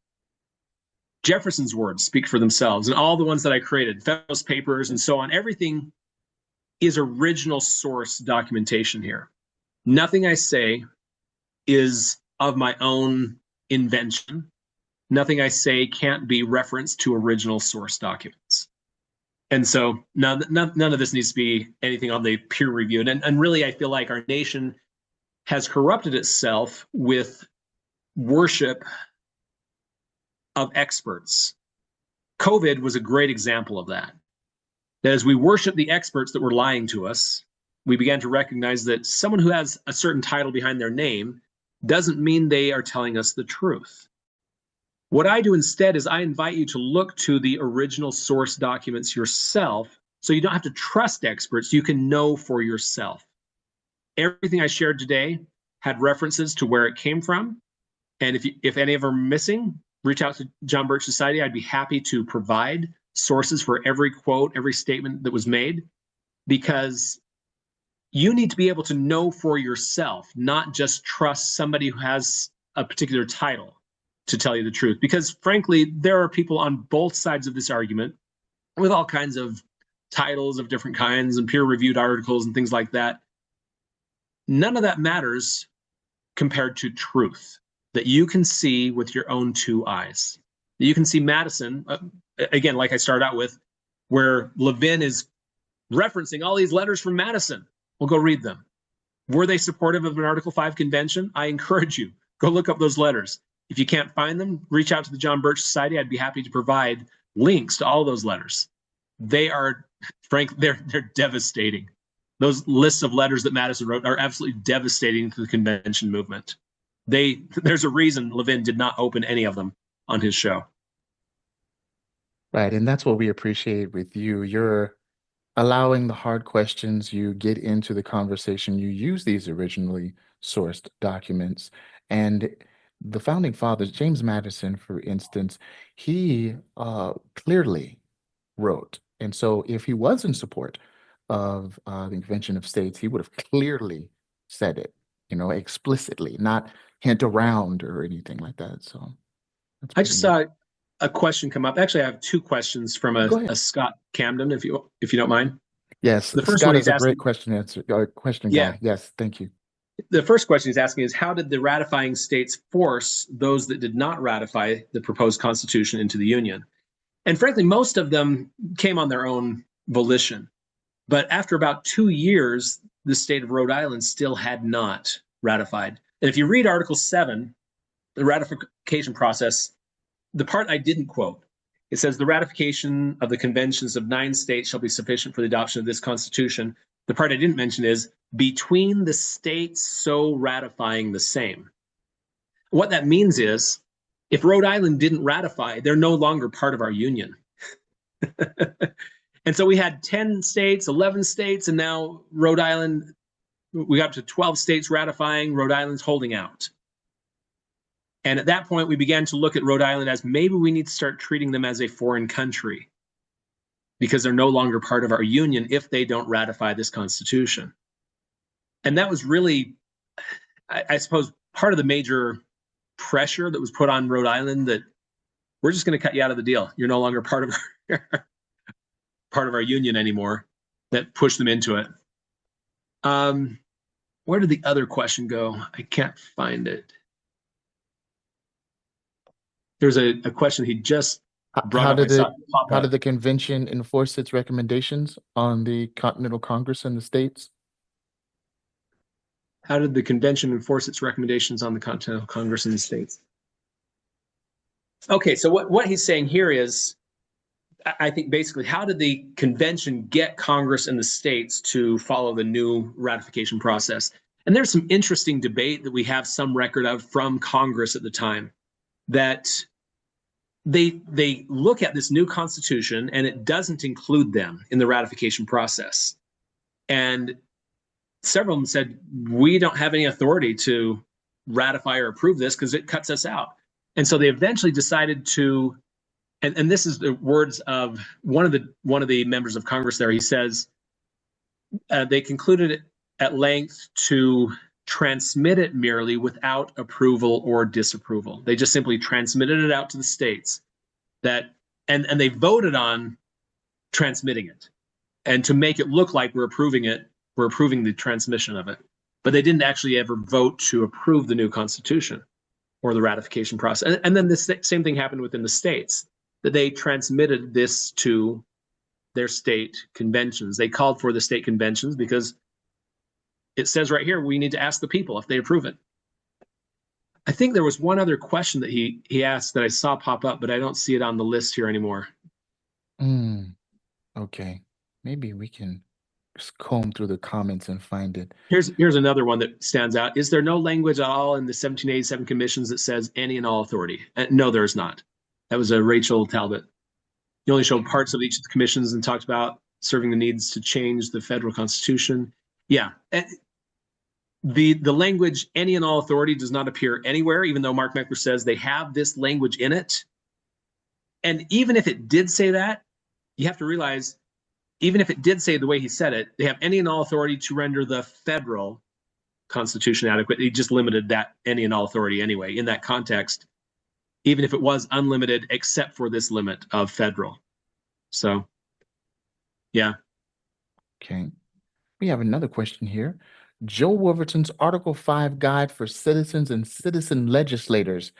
Jefferson's words speak for themselves. And all the ones that I created, Federalist Papers and so on, everything is original source documentation here. Nothing I say is of my own invention. Nothing I say can't be referenced to original source documents. And so none of this needs to be anything on the peer reviewed. And really, I feel like our nation has corrupted itself with worship of experts. COVID was a great example of that. That as we worship the experts that were lying to us, we began to recognize that someone who has a certain title behind their name doesn't mean they are telling us the truth. What I do instead is I invite you to look to the original source documents yourself, so you don't have to trust experts, you can know for yourself. Everything I shared today had references to where it came from, and if any of them are missing, reach out to John Birch Society. I'd be happy to provide sources for every quote, every statement that was made, because you need to be able to know for yourself, not just trust somebody who has a particular title to tell you the truth. Because frankly, there are people on both sides of this argument with all kinds of titles of different kinds and peer-reviewed articles and things like that. None of that matters compared to truth that you can see with your own two eyes. You can see Madison, again, like I started out with, where Levin is referencing all these letters from Madison. Well, go read them. Were they supportive of an Article 5 convention? I encourage you, go look up those letters. If you can't find them, reach out to the John Birch Society. I'd be happy to provide links to all those letters. They are, frankly, they're devastating. Those lists of letters that Madison wrote are absolutely devastating to the convention movement. There's a reason Levin did not open any of them on his show. Right, and that's what we appreciate with you. You're allowing the hard questions, you get into the conversation, you use these originally sourced documents. And the founding fathers, James Madison, for instance, he clearly wrote. And so if he was in support of the Convention of States, he would have clearly said it, explicitly, not hint around or anything like that. So I just saw a question come up. Actually, I have two questions from a Scott Camden, if you don't mind. Yes, the first Scott one is a great question Yeah. guy. Yes, thank you. The first question he's asking is, how did the ratifying states force those that did not ratify the proposed Constitution into the Union? And frankly, most of them came on their own volition. But after about 2 years, the state of Rhode Island still had not ratified. And if you read Article 7, the ratification process, the part I didn't quote, it says the ratification of the conventions of 9 states shall be sufficient for the adoption of this Constitution. The part I didn't mention is between the states so ratifying the same. What that means is if Rhode Island didn't ratify, they're no longer part of our union. And so we had 10 states, 11 states, and now Rhode Island we got to 12 states ratifying, Rhode Island's holding out. And at that point, we began to look at Rhode Island as maybe we need to start treating them as a foreign country because they're no longer part of our union if they don't ratify this Constitution. And that was really, I suppose, part of the major pressure that was put on Rhode Island, that we're just going to cut you out of the deal. You're no longer part of our union anymore. That pushed them into it. Where did the other question go? I can't find it. There's a question he just brought up. How did the convention enforce its recommendations on the Continental Congress and the states? How did the convention enforce its recommendations on the Continental Congress and the states? Okay, so what he's saying here is, I think basically, how did the convention get Congress and the states to follow the new ratification process? And there's some interesting debate that we have some record of from Congress at the time, that they look at this new Constitution and it doesn't include them in the ratification process. And several of them said, we don't have any authority to ratify or approve this because it cuts us out. And so they eventually decided to, and this is the words of one of the members of Congress there. He says, they concluded at length to transmit it merely without approval or disapproval. They just simply transmitted it out to the states, and they voted on transmitting it. And to make it look like we're approving the transmission of it. But they didn't actually ever vote to approve the new Constitution or the ratification process. And then the same thing happened within the states, that they transmitted this to their state conventions. They called for the state conventions because it says right here, we need to ask the people if they approve it. I think there was one other question that he asked that I saw pop up, but I don't see it on the list here anymore. Okay. Maybe we can just comb through the comments and find it. Here's another one that stands out. Is there no language at all in the 1787 commissions that says any and all authority? No, there is not. That was a Rachel Talbot. He only showed parts of each of the commissions and talked about serving the needs to change the federal constitution. Yeah. The language any and all authority does not appear anywhere, even though Mark Meckler says they have this language in it. And even if it did say that, you have to realize, even if it did say the way he said it, they have any and all authority to render the federal constitution adequate. He just limited that any and all authority anyway in that context, even if it was unlimited except for this limit of federal. So, yeah. Okay. We have another question here. Joe Wolverton's Article 5 Guide for Citizens and Citizen Legislators,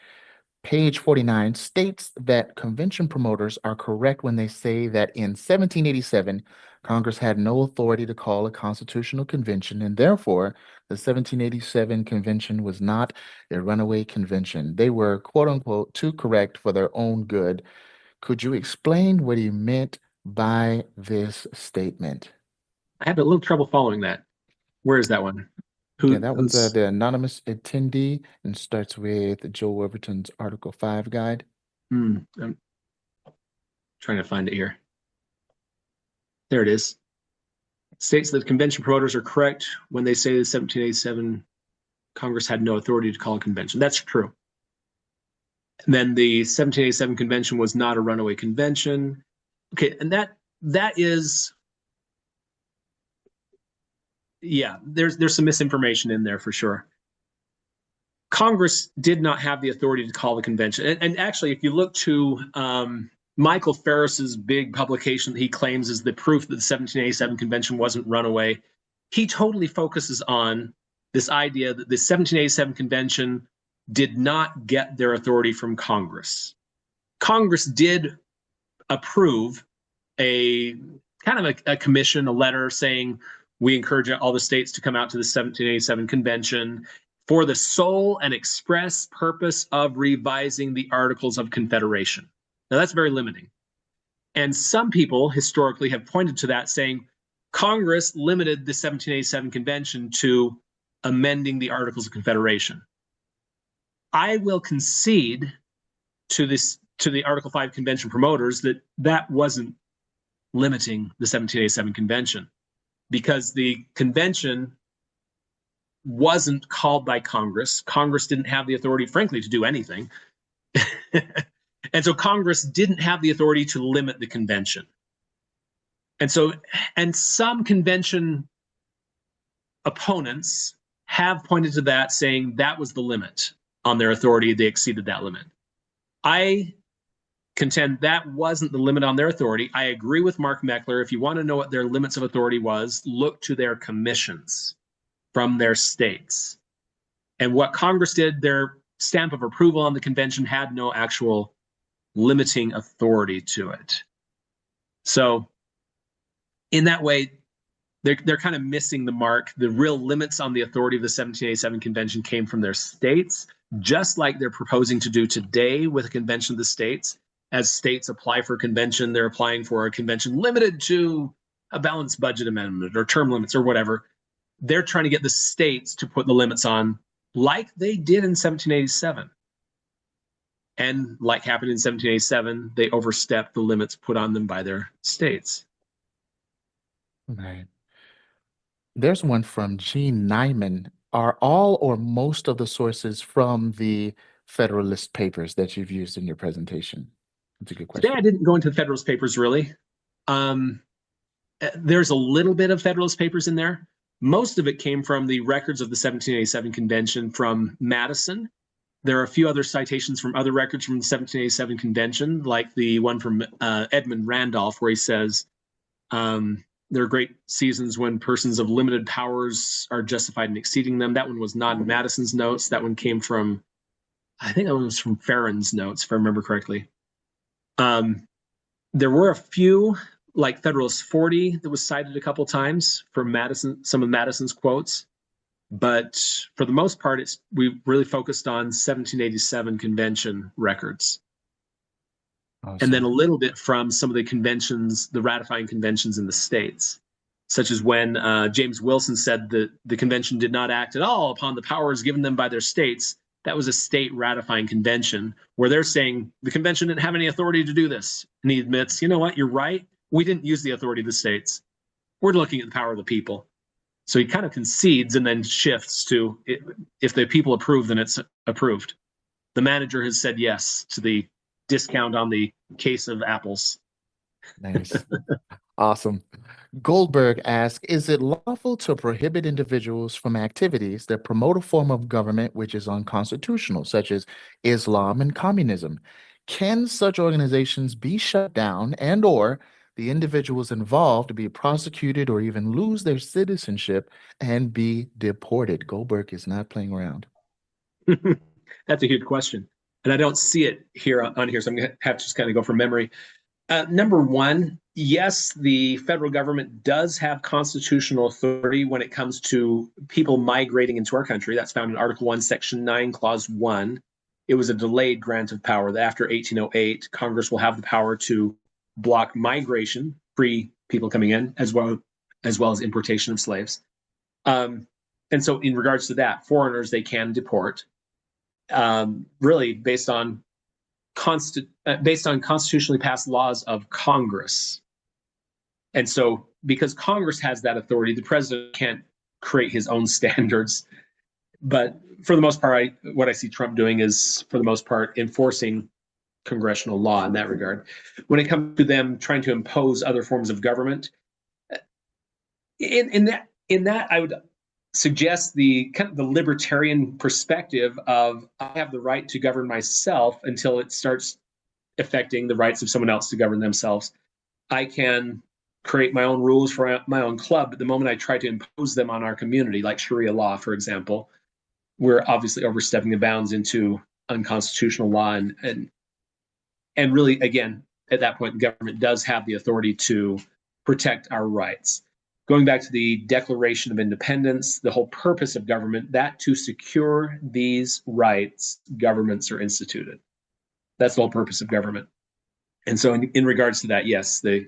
page 49, states that convention promoters are correct when they say that in 1787, Congress had no authority to call a constitutional convention, and therefore the 1787 convention was not a runaway convention. They were, quote unquote, too correct for their own good. Could you explain what he meant by this statement? I had a little trouble following that. Where is that one? That was the anonymous attendee and starts with Joe Wolverton's Article 5 Guide. I'm trying to find it here. There it is. It states that convention promoters are correct when they say the 1787 Congress had no authority to call a convention. That's true. And then the 1787 convention was not a runaway convention. Okay, and that is, yeah, there's some misinformation in there for sure. Congress did not have the authority to call the convention. And actually, if you look to Michael Ferris's big publication that he claims is the proof that the 1787 convention wasn't runaway, he totally focuses on this idea that the 1787 convention did not get their authority from Congress. Congress did approve a kind of a commission, a letter saying, we encourage all the states to come out to the 1787 convention for the sole and express purpose of revising the Articles of Confederation. Now, that's very limiting. And some people historically have pointed to that, saying Congress limited the 1787 convention to amending the Articles of Confederation. I will concede to the Article 5 convention promoters that wasn't limiting the 1787 convention, because the convention wasn't called by Congress. Congress didn't have the authority, frankly, to do anything. And so Congress didn't have the authority to limit the convention. And some convention opponents have pointed to that, saying that was the limit on their authority. They exceeded that limit. I contend that wasn't the limit on their authority. I agree with Mark Meckler. If you want to know what their limits of authority was, look to their commissions from their states. And what Congress did, their stamp of approval on the convention had no actual limiting authority to it. So in that way, they're kind of missing the mark. The real limits on the authority of the 1787 convention came from their states, just like they're proposing to do today with a convention of the states. As states apply for a convention, they're applying for a convention limited to a balanced budget amendment or term limits or whatever. They're trying to get the states to put the limits on, like they did in 1787. And like happened in 1787, they overstepped the limits put on them by their states. Right. There's one from Gene Nyman. Are all or most of the sources from the Federalist Papers that you've used in your presentation? That's a good question. Today I didn't go into the Federalist Papers, really. There's a little bit of Federalist Papers in there. Most of it came from the records of the 1787 convention from Madison. There are a few other citations from other records from the 1787 convention, like the one from Edmund Randolph, where he says, there are great seasons when persons of limited powers are justified in exceeding them. That one was not in Madison's notes. That one came from, I think that one was from Farron's notes, if I remember correctly. There were a few, like Federalist 40, that was cited a couple times from Madison, some of Madison's quotes. But for the most part, we really focused on 1787 convention records. Awesome. And then a little bit from some of the conventions, the ratifying conventions in the states, such as when James Wilson said that the convention did not act at all upon the powers given them by their states. That was a state ratifying convention where they're saying the convention didn't have any authority to do this. And he admits, you know what, you're right. We didn't use the authority of the states. We're looking at the power of the people. So he kind of concedes and then shifts to, if the people approve, then it's approved. The manager has said yes to the discount on the case of apples. Nice. Awesome. Goldberg asks, is it lawful to prohibit individuals from activities that promote a form of government which is unconstitutional, such as Islam and communism? Can such organizations be shut down and or the individuals involved be prosecuted or even lose their citizenship and be deported? Goldberg is not playing around. That's a huge question. And I don't see it here on here, so I'm going to have to just kind of go from memory. Number one, yes, the federal government does have constitutional authority when it comes to people migrating into our country. That's found in Article 1, Section 9, Clause 1. It was a delayed grant of power that after 1808, Congress will have the power to block migration, free people coming in, as well as importation of slaves. And so in regards to that, foreigners they can deport, really based on constitutionally passed laws of Congress. And so because Congress has that authority, the president can't create his own standards. But for the most part, what I see Trump doing is, for the most part, enforcing congressional law in that regard. When it comes to them trying to impose other forms of government, in that I would suggest the kind of the libertarian perspective of I have the right to govern myself until it starts affecting the rights of someone else to govern themselves. I can create my own rules for my own club, but the moment I try to impose them on our community, like Sharia law, for example, we're obviously overstepping the bounds into unconstitutional law. And really, again, at that point, the government does have the authority to protect our rights. Going back to the Declaration of Independence, the whole purpose of government, that to secure these rights, governments are instituted. That's the whole purpose of government. And so in regards to that, yes, the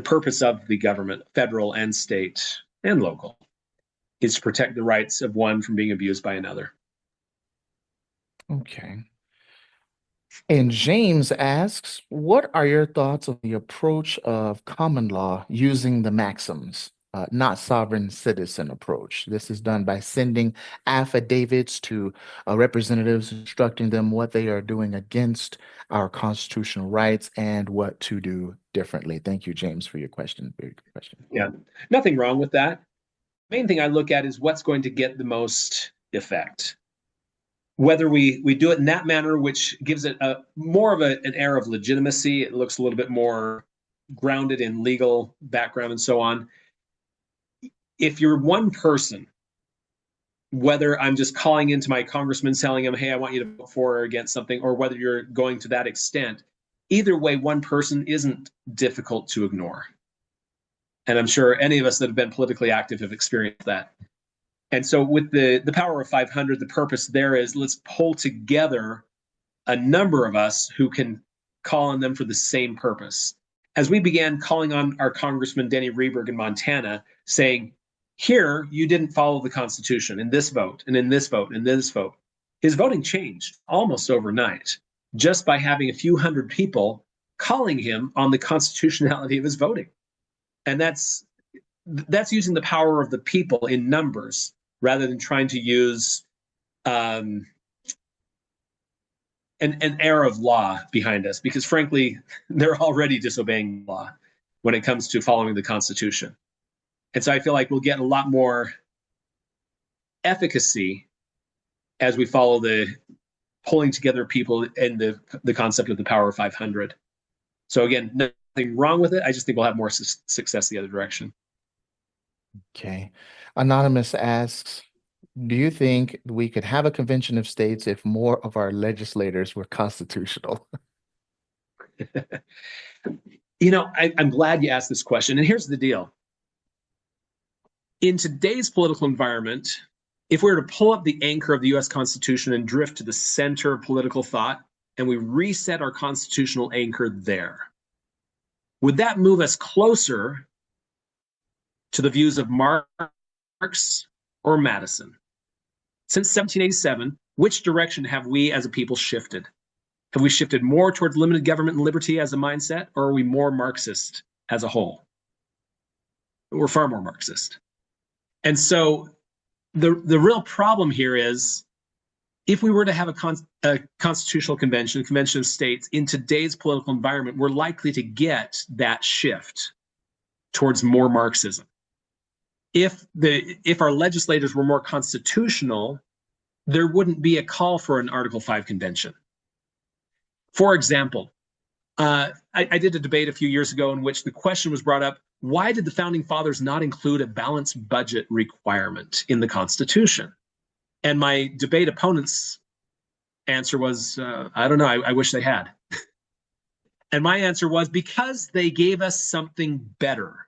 purpose of the government, federal and state and local, is to protect the rights of one from being abused by another. Okay. And James asks, what are your thoughts on the approach of common law using the maxims? not sovereign citizen approach. This is done by sending affidavits to representatives, instructing them what they are doing against our constitutional rights and what to do differently. Thank you, James, for your question. Very good question. Yeah, nothing wrong with that. Main thing I look at is what's going to get the most effect. Whether we do it in that manner, which gives it more of an air of legitimacy, it looks a little bit more grounded in legal background and so on. If you're one person, whether I'm just calling into my congressman telling him, hey, I want you to vote for or against something, or whether you're going to that extent, either way, one person isn't difficult to ignore. And I'm sure any of us that have been politically active have experienced that. And so with the power of 500, the purpose there is let's pull together a number of us who can call on them for the same purpose. As we began calling on our Congressman Denny Rehberg in Montana, saying, here, you didn't follow the Constitution in this vote, and in this vote, and this vote. His voting changed almost overnight just by having a few hundred people calling him on the constitutionality of his voting. And that's using the power of the people in numbers rather than trying to use an air of law behind us, because frankly, they're already disobeying law when it comes to following the Constitution. And so I feel like we'll get a lot more efficacy as we follow the pulling together people and the concept of the power of 500. So again, nothing wrong with it. I just think we'll have more success the other direction. Okay. Anonymous asks, do you think we could have a convention of states if more of our legislators were constitutional? I'm glad you asked this question. And here's the deal. In today's political environment, if we were to pull up the anchor of the US Constitution and drift to the center of political thought, and we reset our constitutional anchor there, would that move us closer to the views of Marx or Madison? Since 1787, which direction have we as a people shifted? Have we shifted more towards limited government and liberty as a mindset, or are we more Marxist as a whole? We're far more Marxist. And so the real problem here is, if we were to have a constitutional convention of states in today's political environment, we're likely to get that shift towards more Marxism. If our legislators were more constitutional, there wouldn't be a call for an Article 5 convention. For example, I did a debate a few years ago in which the question was brought up, why did the Founding Fathers not include a balanced budget requirement in the Constitution? And my debate opponent's answer was, I don't know, I wish they had. And my answer was, because they gave us something better.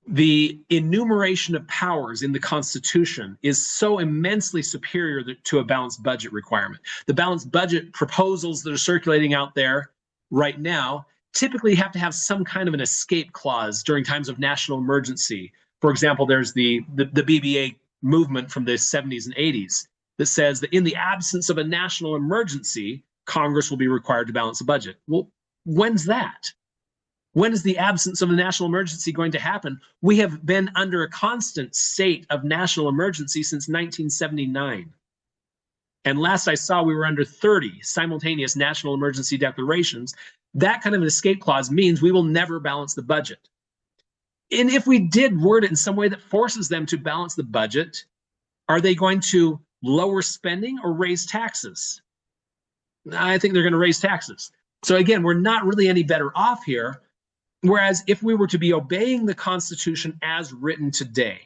The enumeration of powers in the Constitution is so immensely superior to a balanced budget requirement. The balanced budget proposals that are circulating out there right now typically have to have some kind of an escape clause during times of national emergency. For example, there's the BBA movement from the 70s and 80s that says that in the absence of a national emergency, Congress will be required to balance the budget. Well, when's that? When is the absence of a national emergency going to happen? We have been under a constant state of national emergency since 1979. And last I saw, we were under 30 simultaneous national emergency declarations. That kind of an escape clause means we will never balance the budget. And if we did word it in some way that forces them to balance the budget, are they going to lower spending or raise taxes? I think they're going to raise taxes. So again, we're not really any better off here. Whereas if we were to be obeying the Constitution as written today,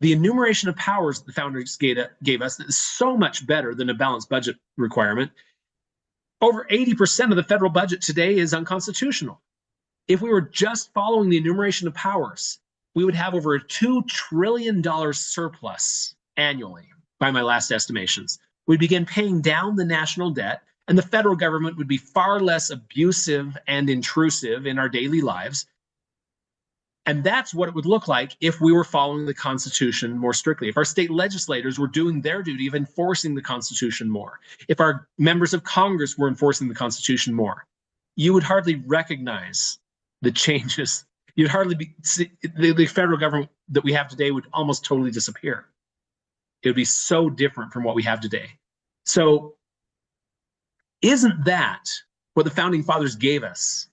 the enumeration of powers that the founders gave us is so much better than a balanced budget requirement. Over 80% of the federal budget today is unconstitutional. If we were just following the enumeration of powers, we would have over a $2 trillion surplus annually, by my last estimations. We'd begin paying down the national debt, and the federal government would be far less abusive and intrusive in our daily lives. And that's what it would look like if we were following the Constitution more strictly, if our state legislators were doing their duty of enforcing the Constitution more, if our members of Congress were enforcing the Constitution more. You would hardly recognize the changes you'd hardly be, the federal government that we have today would almost totally disappear. It would be so different from what we have today. So isn't that what the founding fathers gave us?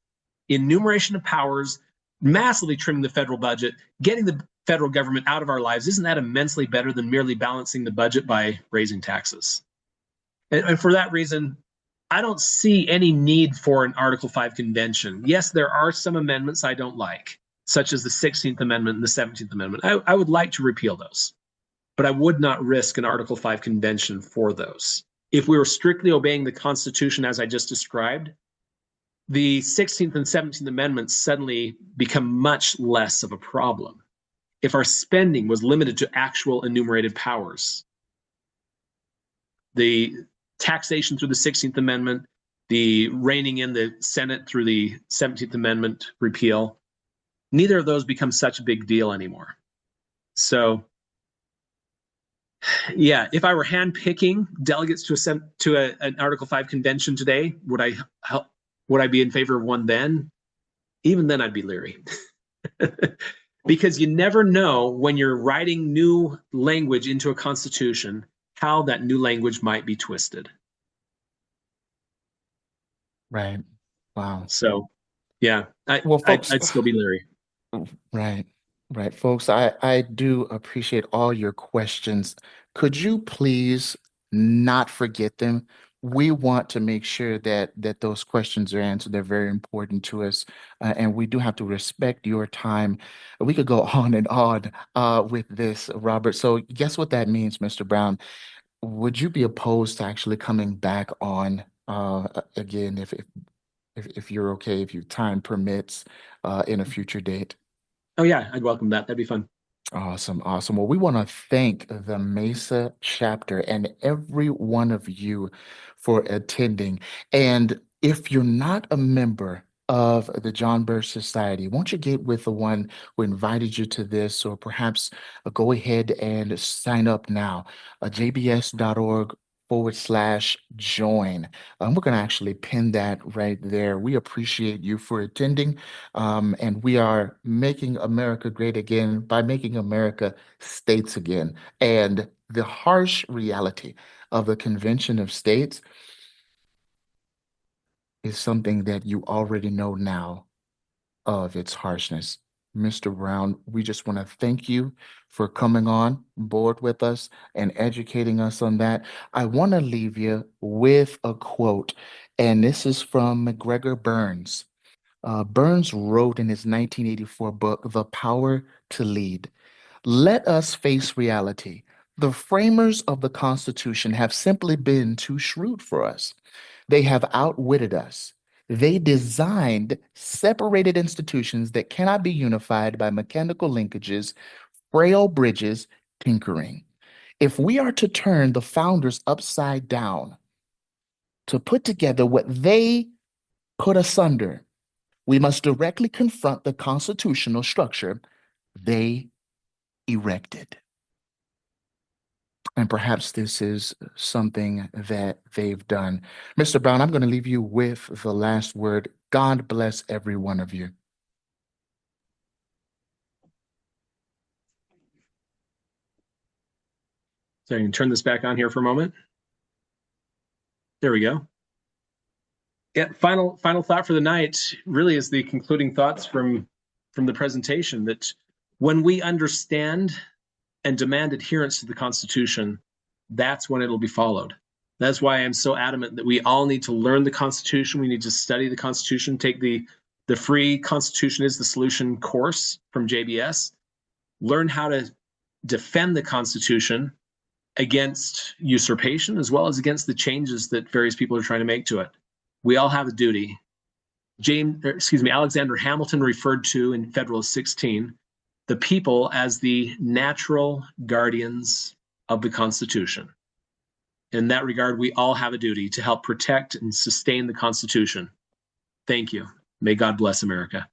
Enumeration of powers, massively trimming the federal budget, getting the federal government out of our lives. Isn't that immensely better than merely balancing the budget by raising taxes? And for that reason, I don't see any need for an Article 5 convention. Yes, there are some amendments I don't like, such as the 16th Amendment and the 17th Amendment. I would like to repeal those, but I would not risk an Article 5 convention for those. If we were strictly obeying the Constitution as I just described, the 16th and 17th Amendments suddenly become much less of a problem. If our spending was limited to actual enumerated powers, the taxation through the 16th Amendment, the reining in the Senate through the 17th Amendment repeal, neither of those become such a big deal anymore. So, yeah, if I were handpicking delegates to an Article 5 convention today, would I be in favor of one then? Even then, I'd be leery. Because you never know when you're writing new language into a constitution how that new language might be twisted. Right. Wow. So, yeah, Well, folks, I'd still be leery. right, right, folks, I do appreciate all your questions. Could you please not forget them? We want to make sure that those questions are answered. They're very important to us, and we do have to respect your time. We could go on and on with this, Robert. So, guess what that means, Mr. Brown? Would you be opposed to actually coming back on again if you're okay, if your time permits, in a future date? Oh, yeah, I'd welcome that. That'd be fun. Awesome, awesome. Well, we want to thank the Mesa chapter and every one of you for attending. And if you're not a member of the John Birch Society, won't you get with the one who invited you to this, or perhaps go ahead and sign up now, jbs.org/join. We're going to actually pin that right there. We appreciate you for attending. And we are making America great again by making America states again. And the harsh reality of the Convention of States is something that you already know now of its harshness. Mr. Brown, we just want to thank you for coming on board with us and educating us on that. I want to leave you with a quote, and this is from McGregor Burns. Burns wrote in his 1984 book, The Power to Lead, "Let us face reality. The framers of the Constitution have simply been too shrewd for us. They have outwitted us. They designed separated institutions that cannot be unified by mechanical linkages, frail bridges, tinkering. If we are to turn the founders upside down, to put together what they put asunder, we must directly confront the constitutional structure they erected." And perhaps this is something that they've done. Mr. Brown, I'm going to leave you with the last word. God bless every one of you. So I can turn this back on here for a moment. There we go. Yeah, final thought for the night really is the concluding thoughts from the presentation, that when we understand and demand adherence to the Constitution, that's when it'll be followed. That's why I'm so adamant that we all need to learn the Constitution. We need to study the Constitution, take the free Constitution is the Solution course from JBS, learn how to defend the Constitution against usurpation as well as against the changes that various people are trying to make to it. We all have a duty. Alexander Hamilton referred to in Federalist 16 the people as the natural guardians of the Constitution. In that regard, we all have a duty to help protect and sustain the Constitution. Thank you. May God bless America.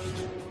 Gov't.